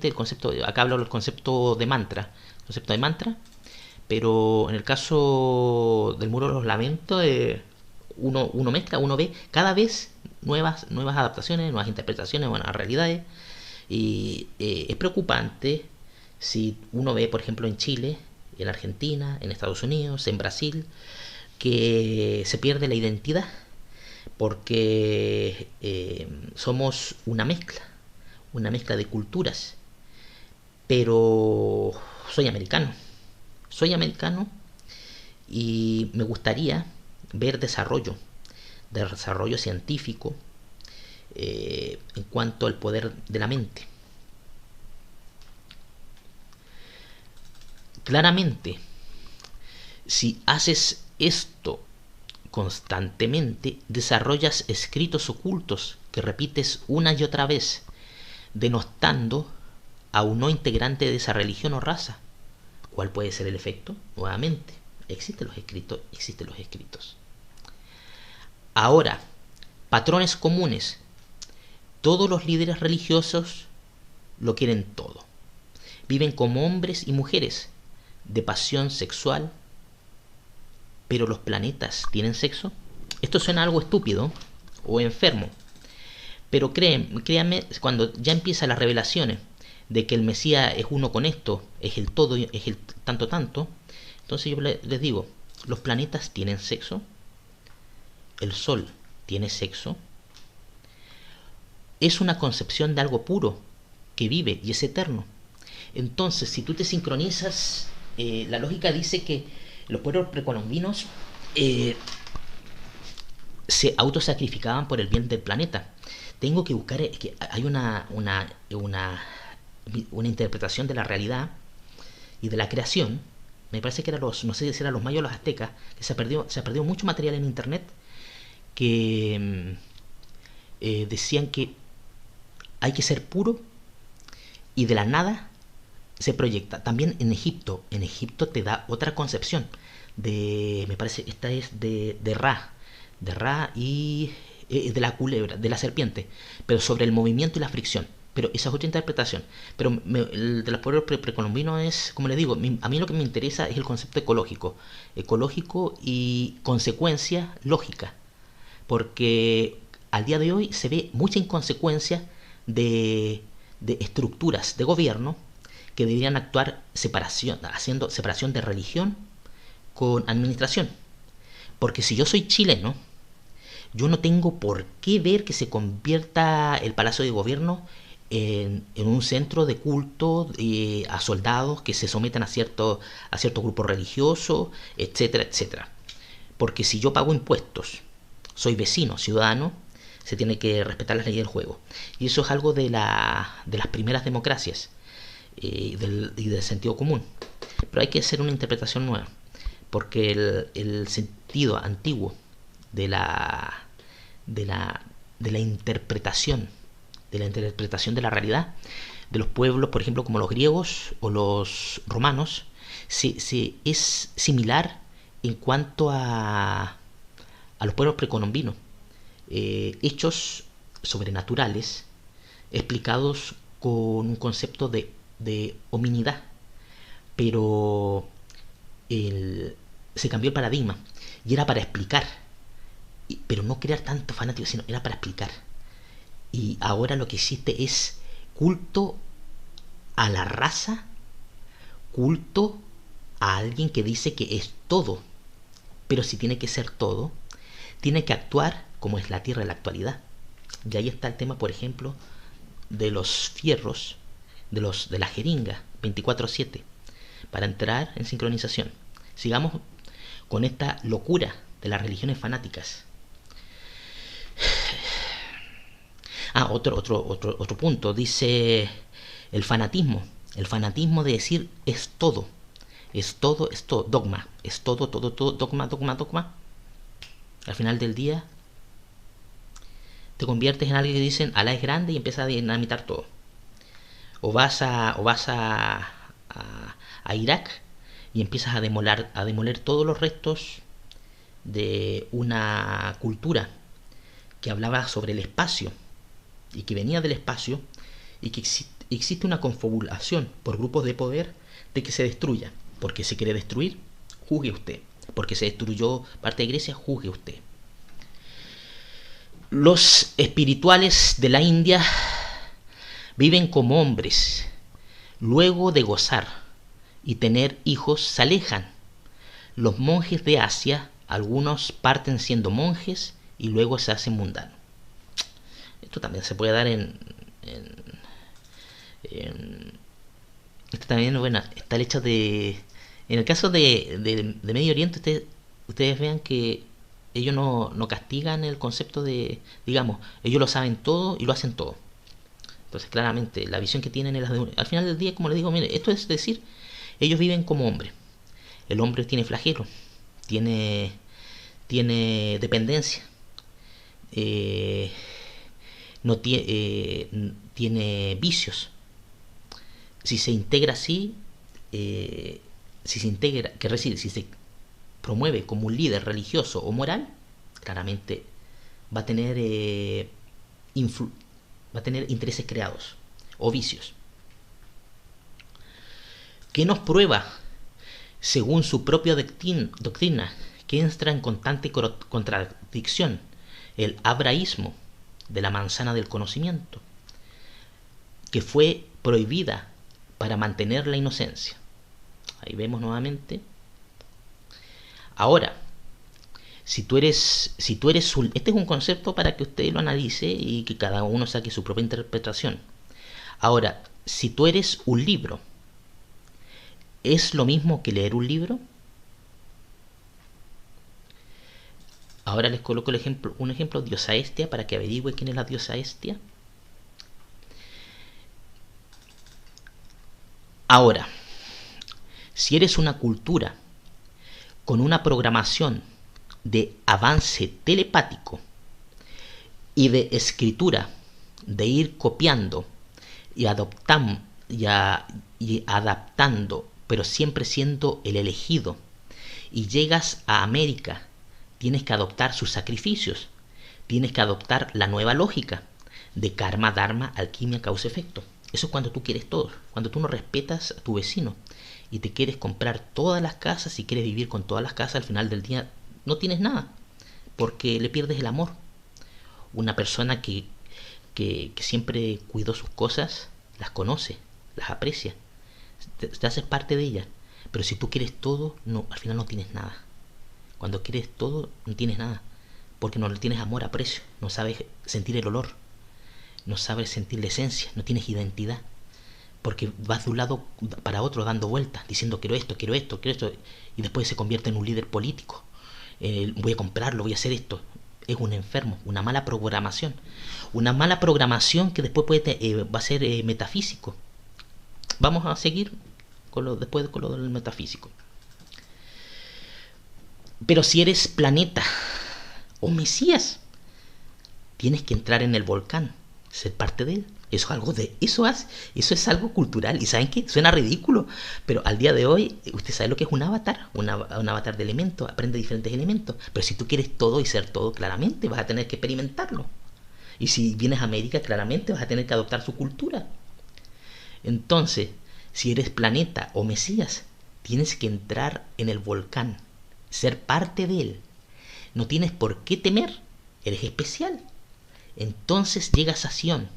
el concepto, acá hablo del concepto de mantra, pero en el caso del muro de los lamentos, uno mezcla, uno ve cada vez nuevas adaptaciones, nuevas interpretaciones, nuevas realidades, y es preocupante si uno ve, por ejemplo, en Chile, en Argentina, en Estados Unidos, en Brasil, que se pierde la identidad, porque somos una mezcla de culturas. Pero soy americano y me gustaría ver desarrollo científico en cuanto al poder de la mente. Claramente, si haces esto constantemente, desarrollas escritos ocultos que repites una y otra vez, denostando a un no integrante de esa religión o raza. ¿Cuál puede ser el efecto? Nuevamente, existen los escritos. Ahora, patrones comunes. Todos los líderes religiosos lo quieren todo. Viven como hombres y mujeres de pasión sexual. ¿Pero los planetas tienen sexo? Esto suena algo estúpido o enfermo. Pero créanme, cuando ya empiezan las revelaciones de que el Mesías es uno con esto, es el todo, es el tanto, entonces yo les digo, ¿los planetas tienen sexo? ¿El Sol tiene sexo? Es una concepción de algo puro, que vive y es eterno. Entonces, si tú te sincronizas, la lógica dice que los pueblos precolombinos se autosacrificaban por el bien del planeta. Tengo que buscar, que hay una interpretación de la realidad y de la creación. Me parece que no sé si eran los mayas o los aztecas, que se perdió mucho material en internet, que decían que hay que ser puro y de la nada se proyecta. También en Egipto te da otra concepción me parece esta es de Ra y de la culebra, de la serpiente, pero sobre el movimiento y la fricción. Pero esa es otra interpretación. Pero el de los pueblos precolombinos es, como les digo, a mí lo que me interesa es el concepto ecológico y consecuencia lógica, porque al día de hoy se ve mucha inconsecuencia de estructuras de gobierno que deberían actuar haciendo separación de religión con administración. Porque si yo soy chileno, yo no tengo por qué ver que se convierta el Palacio de Gobierno en un centro de culto a soldados que se sometan a cierto grupo religioso, etcétera, etcétera. Porque si yo pago impuestos, soy vecino, ciudadano, se tiene que respetar las leyes del juego. Y eso es algo de las primeras democracias y del sentido común. Pero hay que hacer una interpretación nueva, porque el sentido antiguo de la interpretación de la realidad de los pueblos, por ejemplo, como los griegos o los romanos, es similar en cuanto a los pueblos precolombinos. Hechos sobrenaturales explicados con un concepto de hominidad, pero se cambió el paradigma y era para explicar, pero no crear tanto fanático, sino era para explicar. Y ahora lo que existe es culto a la raza, culto a alguien que dice que es todo. Pero si tiene que ser todo, tiene que actuar como es la Tierra en la actualidad. Y ahí está el tema, por ejemplo, de los fierros, de la jeringa 24/7, para entrar en sincronización. Sigamos con esta locura de las religiones fanáticas. Otro punto, dice el fanatismo. El fanatismo de decir es todo. Es todo, dogma. Es todo, dogma. Al final del día te conviertes en alguien que dicen Alá es grande y empiezas a dinamitar todo. O vas a Irak y empiezas a demoler todos los restos de una cultura que hablaba sobre el espacio y que venía del espacio, y que existe una confabulación por grupos de poder de que se destruya. Porque se quiere destruir, juzgue usted. Porque se destruyó parte de Grecia, juzgue usted. Los espirituales de la India viven como hombres. Luego de gozar y tener hijos, se alejan. Los monjes de Asia, algunos parten siendo monjes y luego se hacen mundanos. Esto también se puede dar esto también, bueno, está el hecho de... En el caso de Medio Oriente, ustedes vean que ellos no castigan el concepto de... Digamos, ellos lo saben todo y lo hacen todo. Entonces, claramente, la visión que tienen es al final del día, como les digo, mire, esto es decir, ellos viven como hombres. El hombre tiene flagelo, tiene dependencia, tiene vicios. Si se integra así, si se promueve como un líder religioso o moral, claramente va a tener intereses creados o vicios. ¿Qué nos prueba? Según su propia doctrina, que entra en constante contradicción, el abraísmo de la manzana del conocimiento, que fue prohibida para mantener la inocencia. Ahí vemos nuevamente. Ahora, si tú eres este es un concepto para que usted lo analice y que cada uno saque su propia interpretación. Ahora, si tú eres un libro, ¿es lo mismo que leer un libro? Ahora les coloco un ejemplo, diosa Hestia, para que averigüe quién es la diosa Hestia. Ahora, si eres una cultura con una programación de avance telepático y de escritura, de ir copiando y adaptando, pero siempre siendo el elegido, y llegas a América, tienes que adoptar sus sacrificios, tienes que adoptar la nueva lógica de karma, dharma, alquimia, causa-efecto. Eso es cuando tú quieres todo, cuando tú no respetas a tu vecino y te quieres comprar todas las casas y quieres vivir con todas las casas. Al final del día no tienes nada, porque le pierdes el amor. Una persona que siempre cuidó sus cosas, las conoce, las aprecia, te haces parte de ellas. Pero si tú quieres todo, no, al final no tienes nada. Cuando quieres todo, no tienes nada, porque no le tienes amor, aprecio, no sabes sentir el olor, no sabes sentir la esencia, no tienes identidad, porque vas de un lado para otro dando vueltas, diciendo quiero esto, y después se convierte en un líder político. Voy a comprarlo, voy a hacer esto. Es un enfermo, una mala programación que después va a ser metafísico. Vamos a seguir después con lo del metafísico. Pero si eres planeta o Mesías, tienes que entrar en el volcán, ser parte de él. Eso es algo cultural. ¿Y saben qué? Suena ridículo, pero al día de hoy usted sabe lo que es un avatar, un avatar de elementos, aprende diferentes elementos. Pero si tú quieres todo y ser todo, claramente vas a tener que experimentarlo. Y si vienes a América, claramente vas a tener que adoptar su cultura. Entonces, si eres planeta o Mesías, tienes que entrar en el volcán, ser parte de él. No tienes por qué temer, eres especial. Entonces llegas a Sion,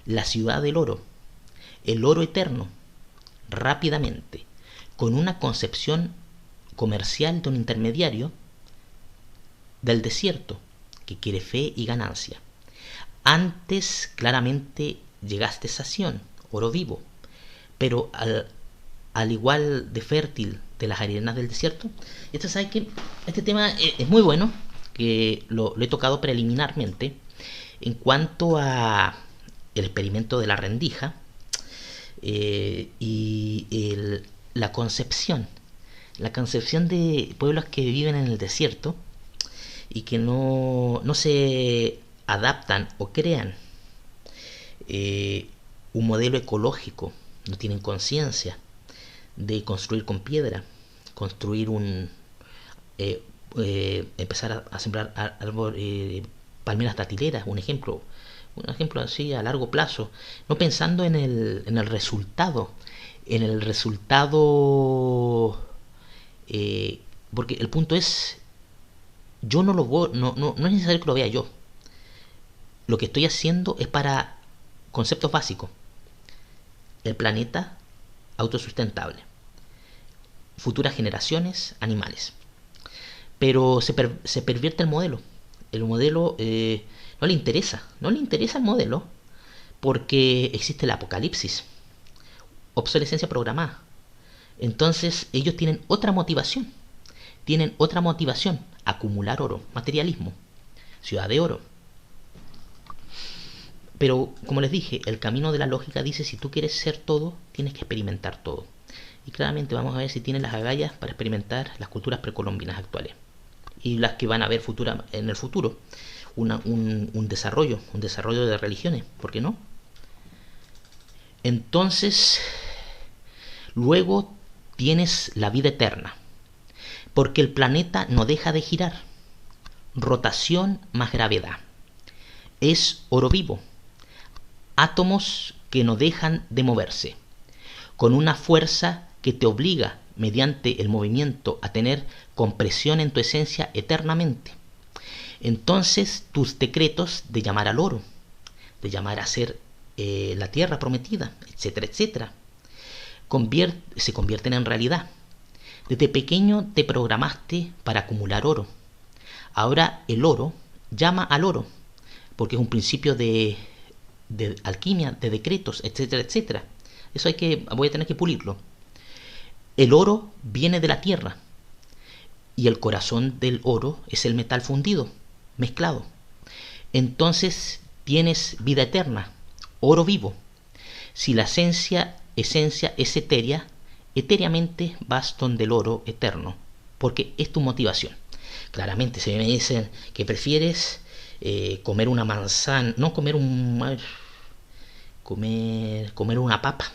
la ciudad del oro, el oro eterno, rápidamente, con una concepción comercial de un intermediario del desierto que quiere fe y ganancia. Antes claramente llegaste a Sión, oro vivo, pero al igual de fértil de las arenas del desierto, esto sabe que este tema es muy bueno, que lo he tocado preliminarmente en cuanto a el experimento de la rendija la concepción de pueblos que viven en el desierto y que no se adaptan o crean un modelo ecológico, no tienen conciencia de construir con piedra, construir empezar a sembrar palmeras datileras, un ejemplo así a largo plazo, no pensando en el resultado, porque el punto es, yo no es necesario que lo vea yo. Lo que estoy haciendo es para conceptos básicos: el planeta autosustentable, futuras generaciones, animales. Pero se pervierte el modelo. El modelo no le interesa el modelo, porque existe el apocalipsis, obsolescencia programada. Entonces ellos tienen otra motivación, acumular oro, materialismo, ciudad de oro. Pero como les dije, el camino de la lógica dice: si tú quieres ser todo, tienes que experimentar todo. Y claramente vamos a ver si tienen las agallas para experimentar las culturas precolombinas actuales y las que van a haber en el futuro. Un desarrollo de religiones, ¿por qué no? Entonces, luego tienes la vida eterna, porque el planeta no deja de girar. Rotación más gravedad. Es oro vivo. Átomos que no dejan de moverse, con una fuerza que te obliga, mediante el movimiento, a tener compresión en tu esencia eternamente. Entonces tus decretos de llamar al oro, de llamar a ser la tierra prometida, etcétera, etcétera, se convierten en realidad. Desde pequeño te programaste para acumular oro. Ahora el oro llama al oro, porque es un principio de alquimia, de decretos, etcétera, etcétera. Eso voy a tener que pulirlo. El oro viene de la tierra, y el corazón del oro es el metal fundido, mezclado. Entonces tienes vida eterna, oro vivo. Si la esencia es etérea, etéreamente vas donde el oro eterno, porque es tu motivación. Claramente, si me dicen que prefieres comer una manzana, no comer comer una papa,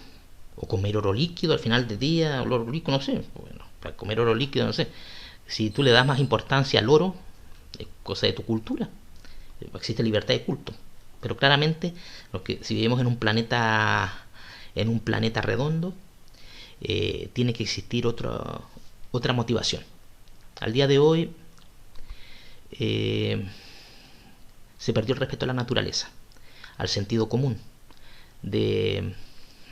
o comer oro líquido al final del día, o oro líquido, no sé, bueno, para comer oro líquido, no sé. Si tú le das más importancia al oro, es cosa de tu cultura. Existe libertad de culto. Pero claramente, si vivimos en un planeta redondo, tiene que existir otra motivación. Al día de hoy se perdió el respeto a la naturaleza, al sentido común, de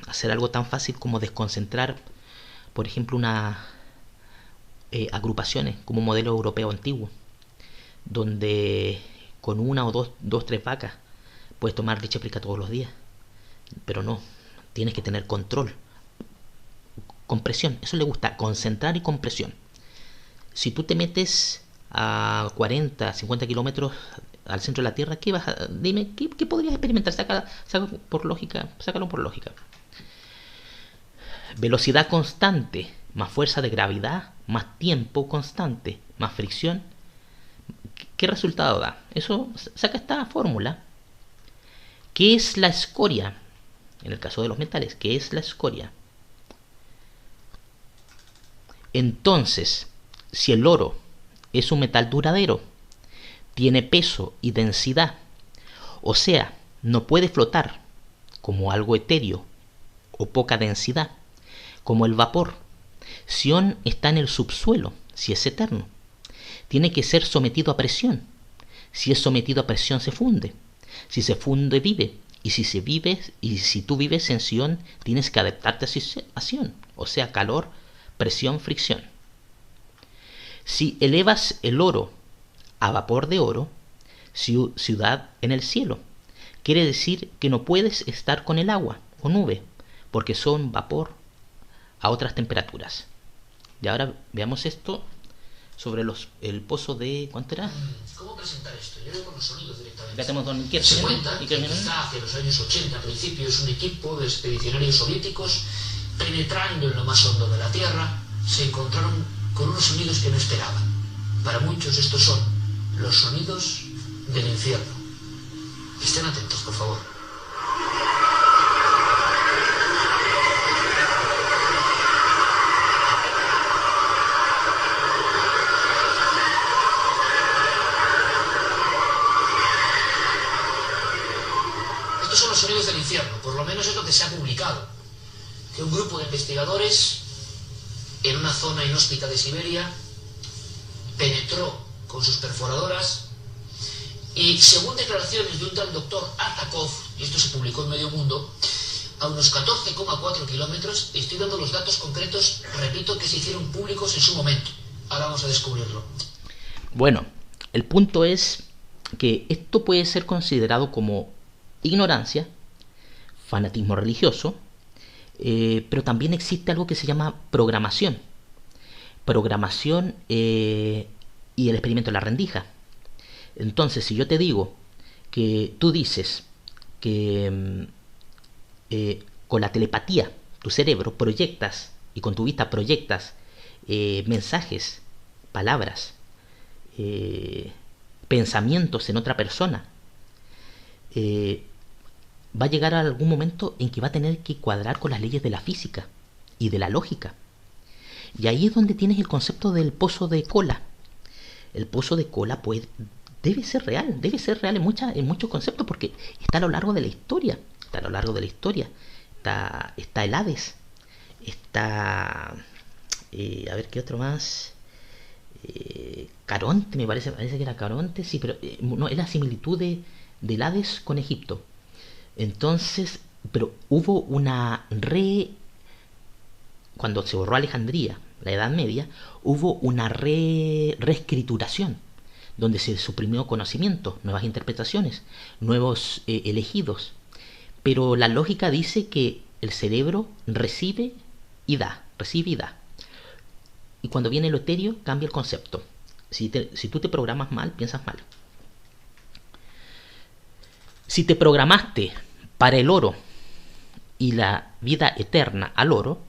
hacer algo tan fácil como desconcentrar, por ejemplo, agrupaciones como un modelo europeo antiguo, donde con una o dos, tres vacas puedes tomar leche fresca todos los días. Pero no, tienes que tener control, compresión. Eso le gusta, concentrar y compresión. Si tú te metes a 40, 50 kilómetros al centro de la Tierra, dime, ¿qué podrías experimentar? Sácalo por lógica. Velocidad constante, más fuerza de gravedad, más tiempo constante, más fricción. ¿Qué resultado da? Eso saca esta fórmula. ¿Qué es la escoria? En el caso de los metales, ¿qué es la escoria? Entonces, si el oro es un metal duradero, tiene peso y densidad, o sea, no puede flotar como algo etéreo o poca densidad, como el vapor. Sión está en el subsuelo, si es eterno. Tiene que ser sometido a presión. Si es sometido a presión, se funde. Si se funde, vive. Y si tú vives en Sión, tienes que adaptarte a Sión, o sea, calor presión, fricción. Si elevas el oro a vapor de oro, ciudad en el cielo. Quiere decir que no puedes estar con el agua o nube, porque son vapor a otras temperaturas. Y ahora veamos esto sobre el pozo de... ¿Cuánto era? ¿Cómo presentar esto? Yo veo con los sonidos directamente. Ya tenemos don Inquiet. Se cuenta que quizá hacia los años 80, a principios, un equipo de expedicionarios soviéticos, penetrando en lo más hondo de la Tierra, se encontraron con unos sonidos que no esperaban. Para muchos estos son los sonidos del infierno. Estén atentos, por favor. Estos son los sonidos del infierno, por lo menos es lo que se ha publicado. Que un grupo de investigadores en una zona inhóspita de Siberia penetró con sus perforadoras y, según declaraciones de un tal doctor Artakov, y esto se publicó en Medio Mundo, a unos 14,4 kilómetros, estoy dando los datos concretos, repito, que se hicieron públicos en su momento. Ahora vamos a descubrirlo. Bueno, el punto es que esto puede ser considerado como ignorancia, fanatismo religioso, pero también existe algo que se llama programación. Programación y el experimento de la rendija. Entonces, si yo te digo que tú dices que con la telepatía, tu cerebro proyectas, y con tu vista proyectas mensajes, palabras, pensamientos en otra persona, va a llegar a algún momento en que va a tener que cuadrar con las leyes de la física y de la lógica. Y ahí es donde tienes el concepto del pozo de cola. El pozo de cola debe ser real en muchos conceptos, porque está a lo largo de la historia. Está el Hades, está a ver qué otro más, Caronte, me parece que era Caronte, sí, pero no, es la similitud del Hades con Egipto. Entonces, pero hubo cuando se borró Alejandría, la Edad Media, hubo una reescrituración, donde se suprimió conocimiento, nuevas interpretaciones, nuevos elegidos. Pero la lógica dice que el cerebro recibe y da. Y cuando viene lo etéreo, cambia el concepto. Si tú te programas mal, piensas mal. Si te programaste para el oro y la vida eterna al oro,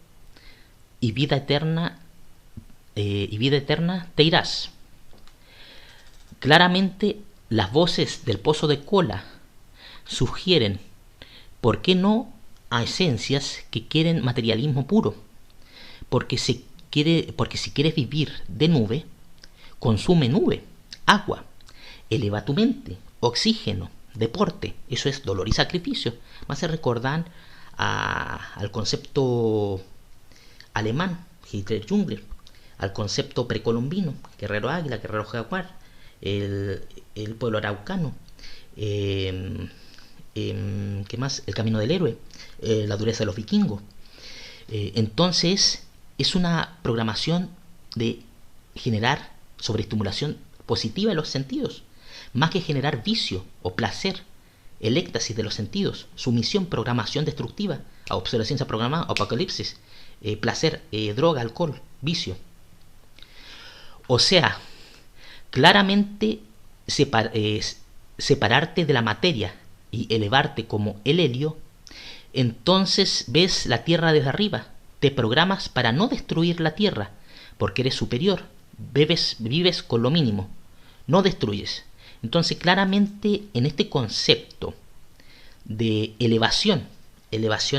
y vida eterna te irás. Claramente las voces del pozo de cola sugieren, ¿por qué no?, a esencias que quieren materialismo puro. Porque si quieres vivir de nube, consume nube, agua, eleva tu mente, oxígeno, deporte. Eso es dolor y sacrificio. Me hace recordar al concepto alemán, Hitler Jungler, al concepto precolombino, guerrero águila, guerrero jaguar, el pueblo araucano, ¿qué más? El camino del héroe, la dureza de los vikingos. Entonces es una programación de generar sobreestimulación positiva de los sentidos, más que generar vicio o placer, el éxtasis de los sentidos, sumisión, programación destructiva, obsolescencia programada, apocalipsis, placer, droga, alcohol, vicio. O sea, claramente separarte de la materia y elevarte como el helio, entonces ves la tierra desde arriba, te programas para no destruir la tierra, porque eres superior, vives con lo mínimo, no destruyes. Entonces claramente en este concepto de elevación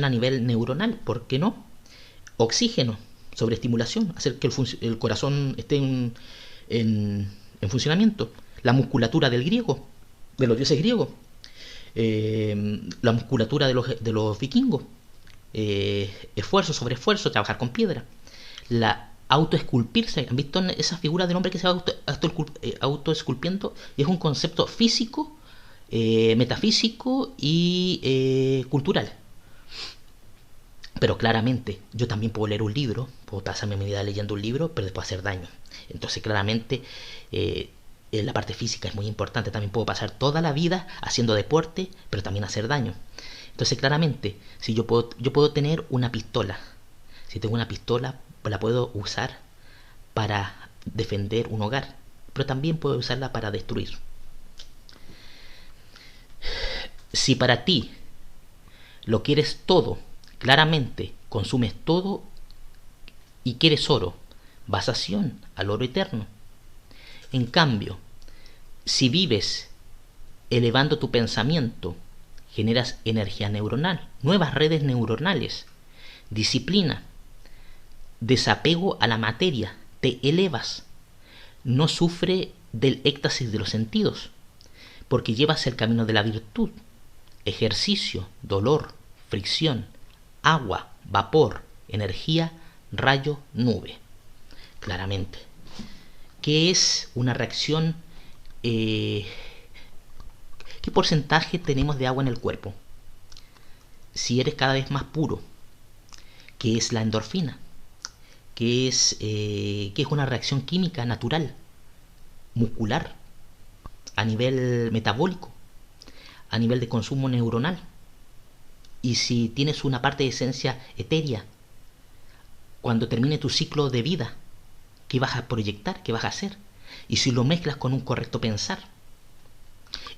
a nivel neuronal, ¿por qué no? Oxígeno, sobreestimulación, hacer que el corazón esté en funcionamiento, la musculatura del griego, de los dioses griegos, la musculatura de los vikingos, esfuerzo sobre esfuerzo, trabajar con piedra, la autoesculpirse. ¿Han visto esas figuras del hombre que se va autoesculpiendo? Y es un concepto físico, metafísico y cultural. Pero claramente, yo también puedo leer un libro, puedo pasarme mi vida leyendo un libro, pero después hacer daño. Entonces, claramente, la parte física es muy importante. También puedo pasar toda la vida haciendo deporte, pero también hacer daño. Entonces, claramente, si yo puedo tener una pistola. Si tengo una pistola, la puedo usar para defender un hogar, pero también puedo usarla para destruir. Si para ti lo quieres todo, claramente consumes todo y quieres oro, vasación al oro eterno. En cambio, si vives elevando tu pensamiento, generas energía neuronal, nuevas redes neuronales, disciplina, desapego a la materia, te elevas, no sufre del éxtasis de los sentidos, porque llevas el camino de la virtud, ejercicio, dolor, fricción, agua, vapor, energía, rayo, nube. Claramente. ¿Qué es una reacción? ¿Qué porcentaje tenemos de agua en el cuerpo? Si eres cada vez más puro, ¿qué es la endorfina? ¿Qué es una reacción química natural, muscular, a nivel metabólico, a nivel de consumo neuronal? Y si tienes una parte de esencia etérea, cuando termine tu ciclo de vida, ¿qué vas a proyectar? ¿Qué vas a hacer? Y si lo mezclas con un correcto pensar,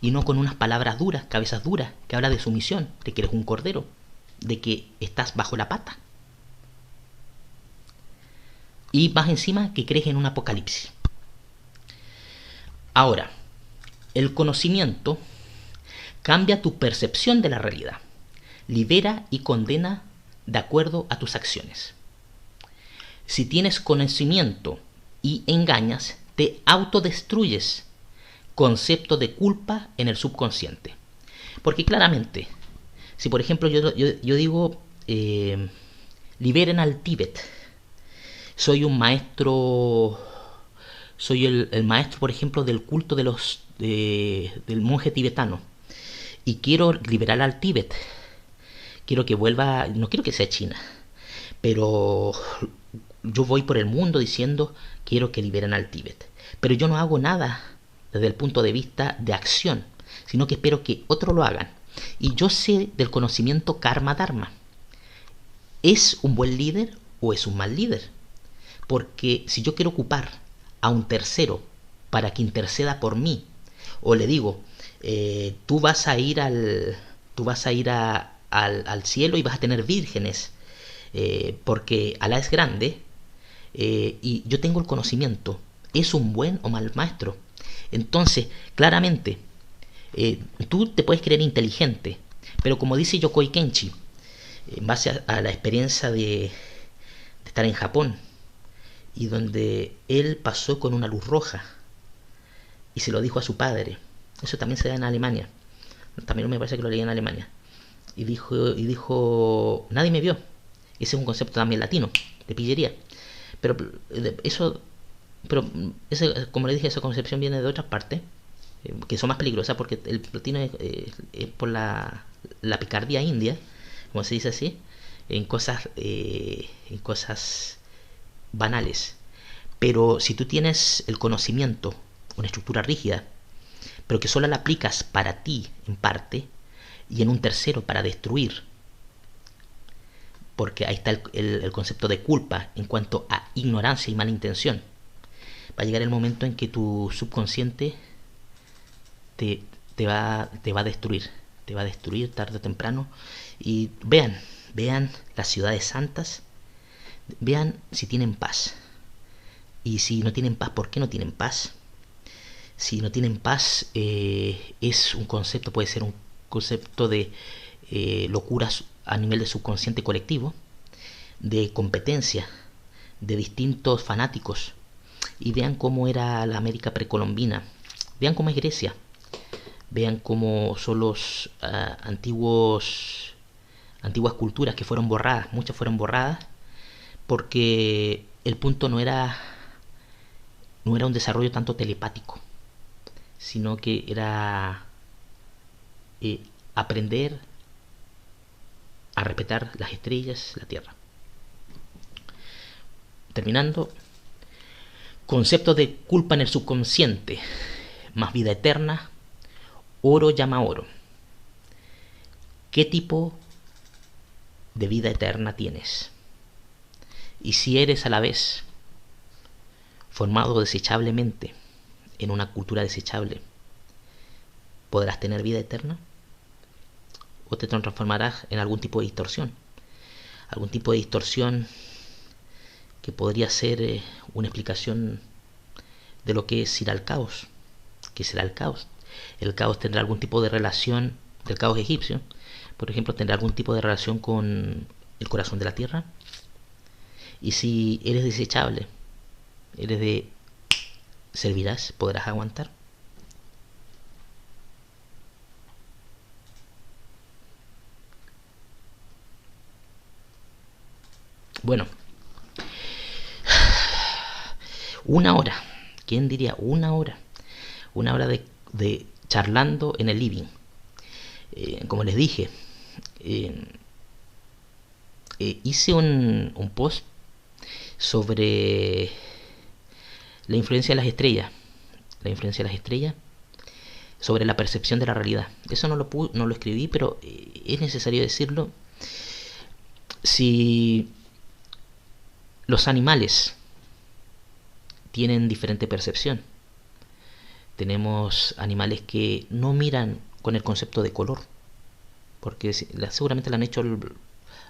y no con unas palabras duras, cabezas duras, que habla de sumisión, de que eres un cordero, de que estás bajo la pata. Y más encima que crees en un apocalipsis. Ahora, el conocimiento cambia tu percepción de la realidad, libera y condena de acuerdo a tus acciones. Si tienes conocimiento y engañas, te autodestruyes. Concepto de culpa en el subconsciente. Porque claramente, si por ejemplo yo digo, liberen al Tíbet, soy un maestro, soy el maestro, por ejemplo, del culto del monje tibetano, y quiero liberar al Tíbet, quiero que vuelva, no quiero que sea China, pero yo voy por el mundo diciendo quiero que liberen al Tíbet, pero yo no hago nada desde el punto de vista de acción, sino que espero que otros lo hagan. Y yo sé del conocimiento karma dharma. ¿Es un buen líder o es un mal líder? Porque si yo quiero ocupar a un tercero para que interceda por mí, o le digo, tú vas a ir al cielo y vas a tener vírgenes, porque Alá es grande, y yo tengo el conocimiento, ¿es un buen o mal maestro? Entonces, claramente, tú te puedes creer inteligente, pero como dice Yokoi Kenshi, en base a la experiencia de estar en Japón, y donde él pasó con una luz roja, y se lo dijo a su padre, eso también se da en Alemania, también me parece que lo leí en Alemania, y dijo, nadie me vio. Ese es un concepto también latino, de pillería, pero eso... Pero como le dije, esa concepción viene de otras partes, que son más peligrosas, porque el latino es por la picardía india, como se dice así, en cosas banales. Pero si tú tienes el conocimiento, una estructura rígida, pero que solo la aplicas para ti en parte, y en un tercero para destruir, porque ahí está el concepto de culpa en cuanto a ignorancia y mala intención, va a llegar el momento en que tu subconsciente te va a destruir. Te va a destruir tarde o temprano. Y vean las ciudades santas. Vean si tienen paz. Y si no tienen paz, ¿por qué no tienen paz? Si no tienen paz, es un concepto, puede ser un concepto de locuras a nivel de subconsciente colectivo, de competencia, de distintos fanáticos. Y vean cómo era la América precolombina, vean cómo es Grecia, vean cómo son los antiguas culturas que fueron borradas, muchas fueron borradas, porque el punto no era un desarrollo tanto telepático, sino que era aprender a respetar las estrellas, la Tierra. Terminando, concepto de culpa en el subconsciente, más vida eterna, oro llama oro. ¿Qué tipo de vida eterna tienes? Y si eres a la vez formado desechablemente en una cultura desechable, ¿podrás tener vida eterna? ¿O te transformarás en algún tipo de distorsión? Algún tipo de distorsión que podría ser una explicación de lo que es ir al caos. ¿Qué será el caos? El caos tendrá algún tipo de relación, del caos egipcio, por ejemplo, tendrá algún tipo de relación con el corazón de la tierra. Y si eres desechable, servirás, podrás aguantar. Bueno, una hora. ¿Quién diría una hora? Una hora de charlando en el living. Como les dije, hice un post sobre la influencia de las estrellas. La influencia de las estrellas sobre la percepción de la realidad. Eso no lo escribí, pero es necesario decirlo. Si los animales tienen diferente percepción, tenemos animales que no miran con el concepto de color, porque seguramente lo han hecho.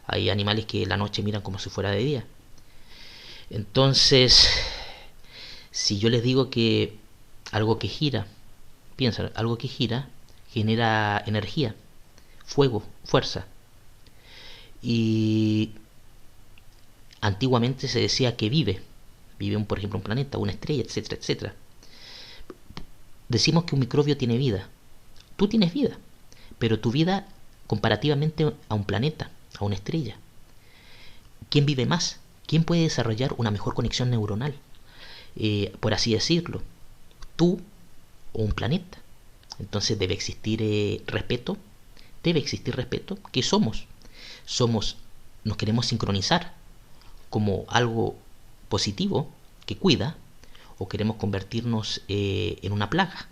Hay animales que la noche miran como si fuera de día. Entonces, si yo les digo que algo que gira, piensa, algo que gira genera energía, fuego, fuerza. Y antiguamente se decía que vive, por ejemplo, un planeta, una estrella, etcétera, etcétera. Decimos que un microbio tiene vida. Tú tienes vida, pero tu vida comparativamente a un planeta, a una estrella. ¿Quién vive más? ¿Quién puede desarrollar una mejor conexión neuronal? Por así decirlo, tú o un planeta. Entonces debe existir respeto. Debe existir respeto. ¿Qué somos? Nos queremos sincronizar como algo positivo que cuida, o queremos convertirnos en una plaga.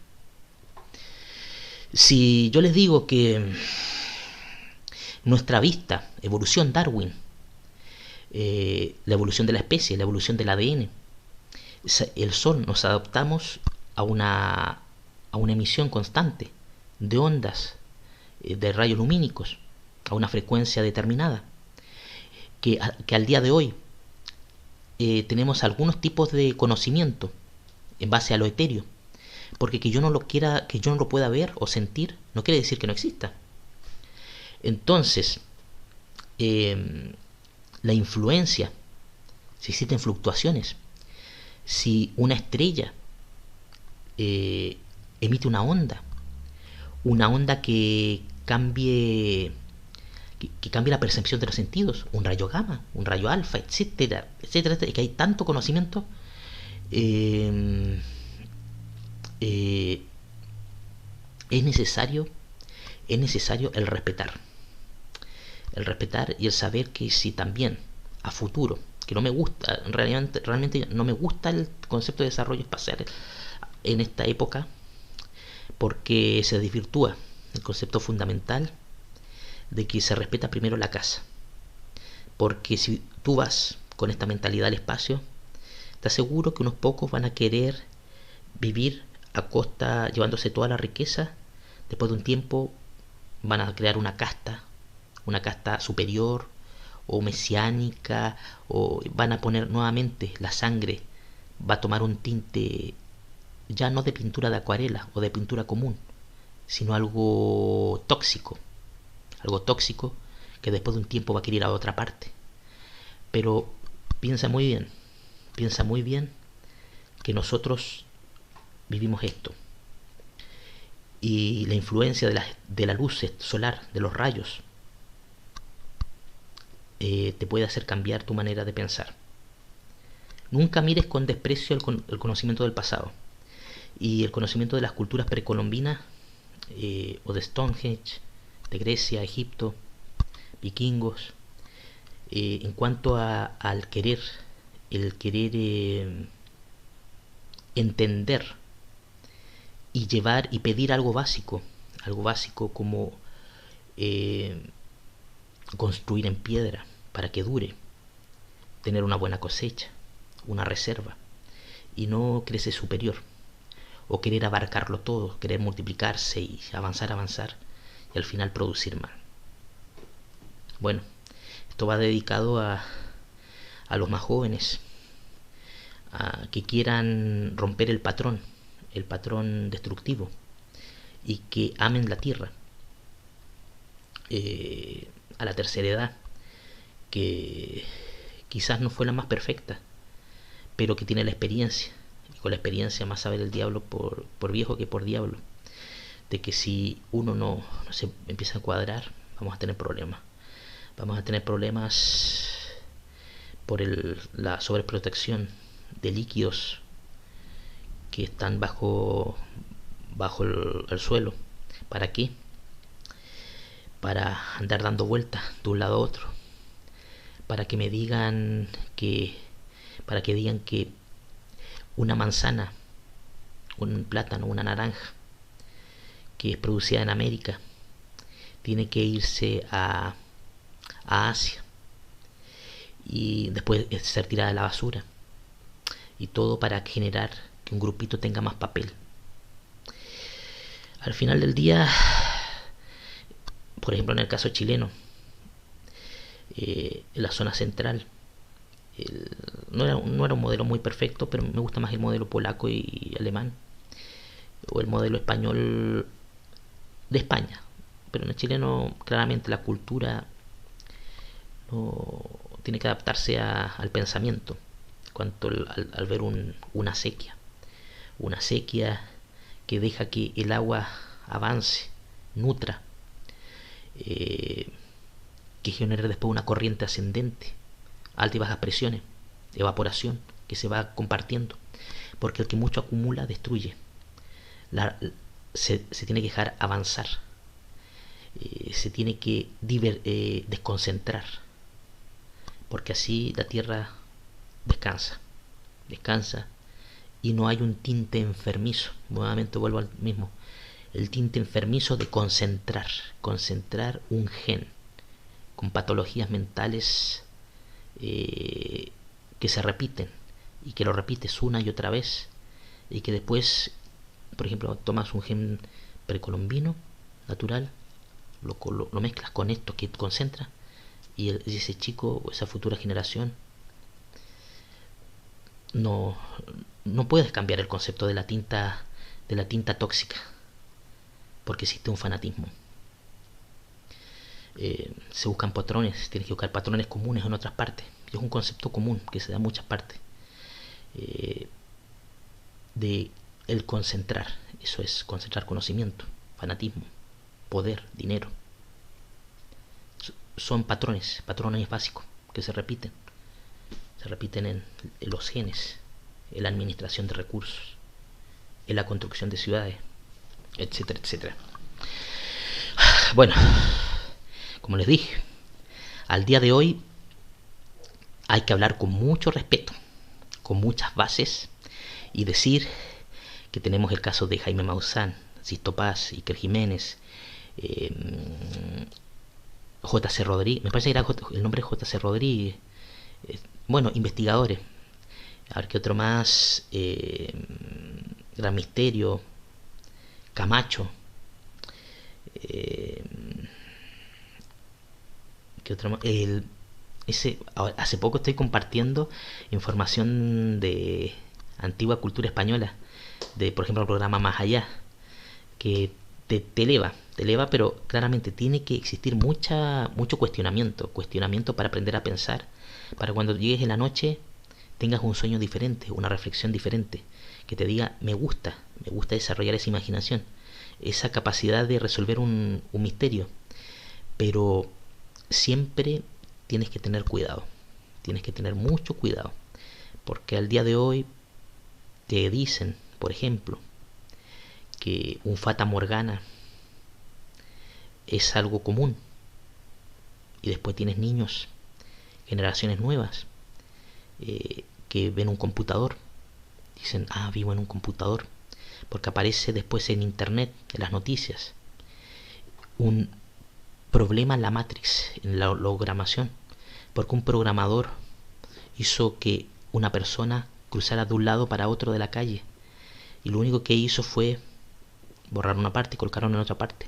Si yo les digo que nuestra vista, evolución Darwin, la evolución de la especie, la evolución del ADN, el Sol, nos adaptamos a una emisión constante de ondas de rayos lumínicos a una frecuencia determinada, que al día de hoy tenemos algunos tipos de conocimiento en base a lo etéreo, porque que yo no lo pueda ver o sentir no quiere decir que no exista. Entonces, la influencia, si existen fluctuaciones, si una estrella emite una onda que cambie la percepción de los sentidos, un rayo gamma, un rayo alfa, etcétera, etcétera, etcétera, que hay tanto conocimiento, es necesario el respetar y el saber que si también a futuro, que no me gusta, realmente no me gusta el concepto de desarrollo espacial en esta época, porque se desvirtúa el concepto fundamental de que se respeta primero la casa. Porque si tú vas con esta mentalidad al espacio, te aseguro que unos pocos van a querer vivir a costa, llevándose toda la riqueza. Después de un tiempo van a crear una casta superior o mesiánica, o van a poner nuevamente la sangre, va a tomar un tinte ya no de pintura de acuarela o de pintura común, sino algo tóxico que después de un tiempo va a querer ir a otra parte. Pero piensa muy bien que nosotros vivimos esto, y la influencia de la luz solar, de los rayos, te puede hacer cambiar tu manera de pensar. Nunca mires con desprecio el conocimiento del pasado y el conocimiento de las culturas precolombinas, o de Stonehenge, de Grecia, Egipto, vikingos. En cuanto al querer, el querer entender y llevar y pedir algo básico como construir en piedra para que dure, tener una buena cosecha, una reserva, y no crecer superior, o querer abarcarlo todo, querer multiplicarse y avanzar, y al final producir más. Bueno, esto va dedicado a los más jóvenes, a que quieran romper el patrón destructivo, y que amen la tierra. A la tercera edad, que quizás no fue la más perfecta, pero que tiene la experiencia, y con la experiencia más sabe el diablo por viejo que por diablo, de que si uno no se empieza a cuadrar, vamos a tener problemas por la sobreprotección de líquidos que están bajo el suelo. ¿Para qué? Para andar dando vueltas de un lado a otro, para que digan que una manzana, un plátano, una naranja que es producida en América tiene que irse a Asia y después ser tirada a la basura, y todo para generar que un grupito tenga más papel. Al final del día, por ejemplo en el caso chileno, en la zona central, no era un modelo muy perfecto, pero me gusta más el modelo polaco y alemán, o el modelo español de España. Pero en el chileno claramente la cultura no tiene que adaptarse al pensamiento, cuanto al ver una sequía que deja que el agua avance, nutra, que genere después una corriente ascendente, altas y bajas presiones, evaporación que se va compartiendo, porque el que mucho acumula destruye. Se tiene que dejar avanzar, se tiene que desconcentrar, porque así la tierra descansa y no hay un tinte enfermizo. Nuevamente vuelvo al mismo, el tinte enfermizo de concentrar un gen con patologías mentales que se repiten, y que lo repites una y otra vez, y que después, por ejemplo, tomas un gen precolombino natural, lo mezclas con esto que concentra, y ese chico o esa futura generación no puedes cambiar el concepto de la tinta tóxica, porque existe un fanatismo. Se buscan patrones, tienes que buscar patrones comunes en otras partes, y es un concepto común que se da en muchas partes, de el concentrar. Eso es concentrar conocimiento, fanatismo, poder, dinero. Son patrones básicos que se repiten en los genes, en la administración de recursos, en la construcción de ciudades, etcétera, etcétera. Bueno, como les dije, al día de hoy hay que hablar con mucho respeto, con muchas bases, y decir que tenemos el caso de Jaime Maussan, Sisto Paz, Iker Jiménez, J.C. Rodríguez, me parece que era el nombre J.C. Rodríguez, bueno, investigadores. A ver qué otro más, Gran Misterio, Camacho, ¿qué otro más? Hace poco estoy compartiendo información de antigua cultura española, de por ejemplo el programa Más Allá, que te eleva, pero claramente tiene que existir mucho cuestionamiento para aprender a pensar, para cuando llegues en la noche tengas un sueño diferente, una reflexión diferente, que te diga me gusta desarrollar esa imaginación, esa capacidad de resolver un misterio. Pero siempre tienes que tener cuidado, tienes que tener mucho cuidado, porque al día de hoy te dicen, por ejemplo, que un fata morgana es algo común, Y después tienes niños, generaciones nuevas, que ven un computador. Dicen, vivo en un computador. Porque aparece después en internet, en las noticias, un problema en la Matrix, en la hologramación. Porque un programador hizo que una persona cruzara de un lado para otro de la calle. Y lo único que hizo fue borrar una parte y colocaron en otra parte.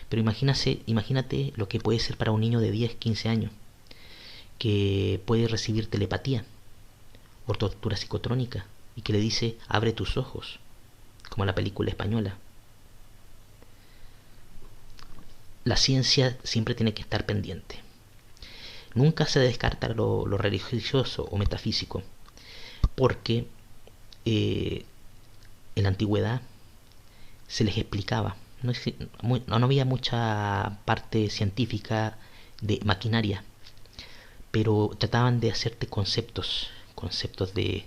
Pero imagínate lo que puede ser para un niño de 10, 15 años, que puede recibir telepatía o tortura psicotrónica y que le dice, abre tus ojos, como en la película española. La ciencia siempre tiene que estar pendiente. Nunca se descarta lo religioso o metafísico, porque en la antigüedad se les explicaba. No había mucha parte científica de maquinaria, pero trataban de hacerte conceptos de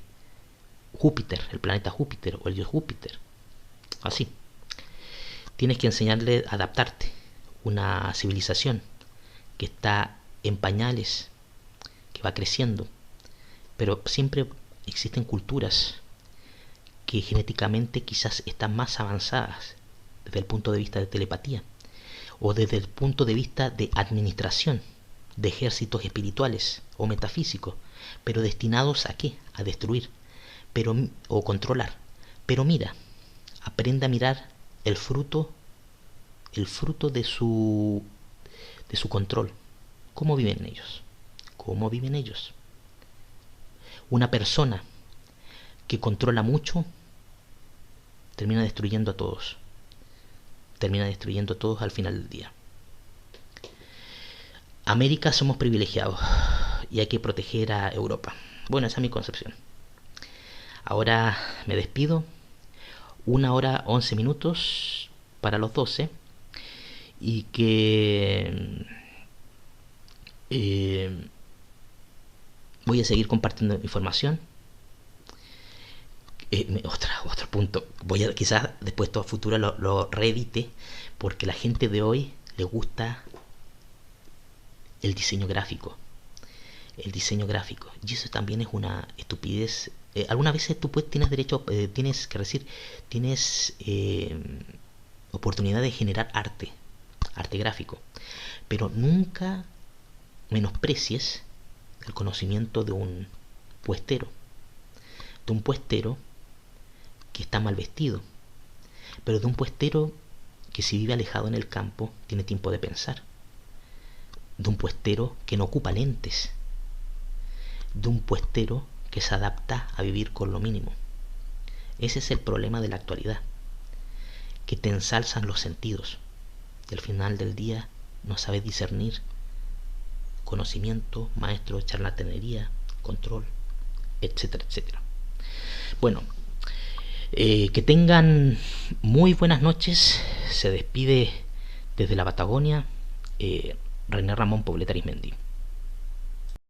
Júpiter, el planeta Júpiter o el dios Júpiter. Así. Tienes que enseñarle a adaptarte. Una civilización que está en pañales, que va creciendo, pero siempre existen culturas que genéticamente quizás están más avanzadas desde el punto de vista de telepatía o desde el punto de vista de administración de ejércitos espirituales o metafísicos, pero destinados ¿a qué? A destruir o controlar. Pero mira, aprende a mirar el fruto de su control. ¿Cómo viven ellos? ¿Cómo viven ellos? Una persona que controla mucho termina destruyendo a todos. Termina destruyendo a todos al final del día. América somos privilegiados y hay que proteger a Europa. Bueno, esa es mi concepción. Ahora me despido. 1 hora 11 minutos para los 12. Y que voy a seguir compartiendo información. Otro punto. Quizás después todo futuro lo reedite, porque la gente de hoy le gusta el diseño gráfico. Y eso también es una estupidez. Algunas veces tú tienes derecho, tienes oportunidad de generar arte gráfico, pero nunca menosprecies el conocimiento de un puestero que está mal vestido, pero de un puestero que, si vive alejado en el campo, tiene tiempo de pensar, de un puestero que no ocupa lentes, de un puestero que se adapta a vivir con lo mínimo. Ese es el problema de la actualidad, que te ensalzan los sentidos y al final del día no sabes discernir conocimiento, maestro, charlatanería, control, etcétera, etcétera. Bueno, que tengan muy buenas noches. Se despide desde la Patagonia René Ramón Poblete Arismendi.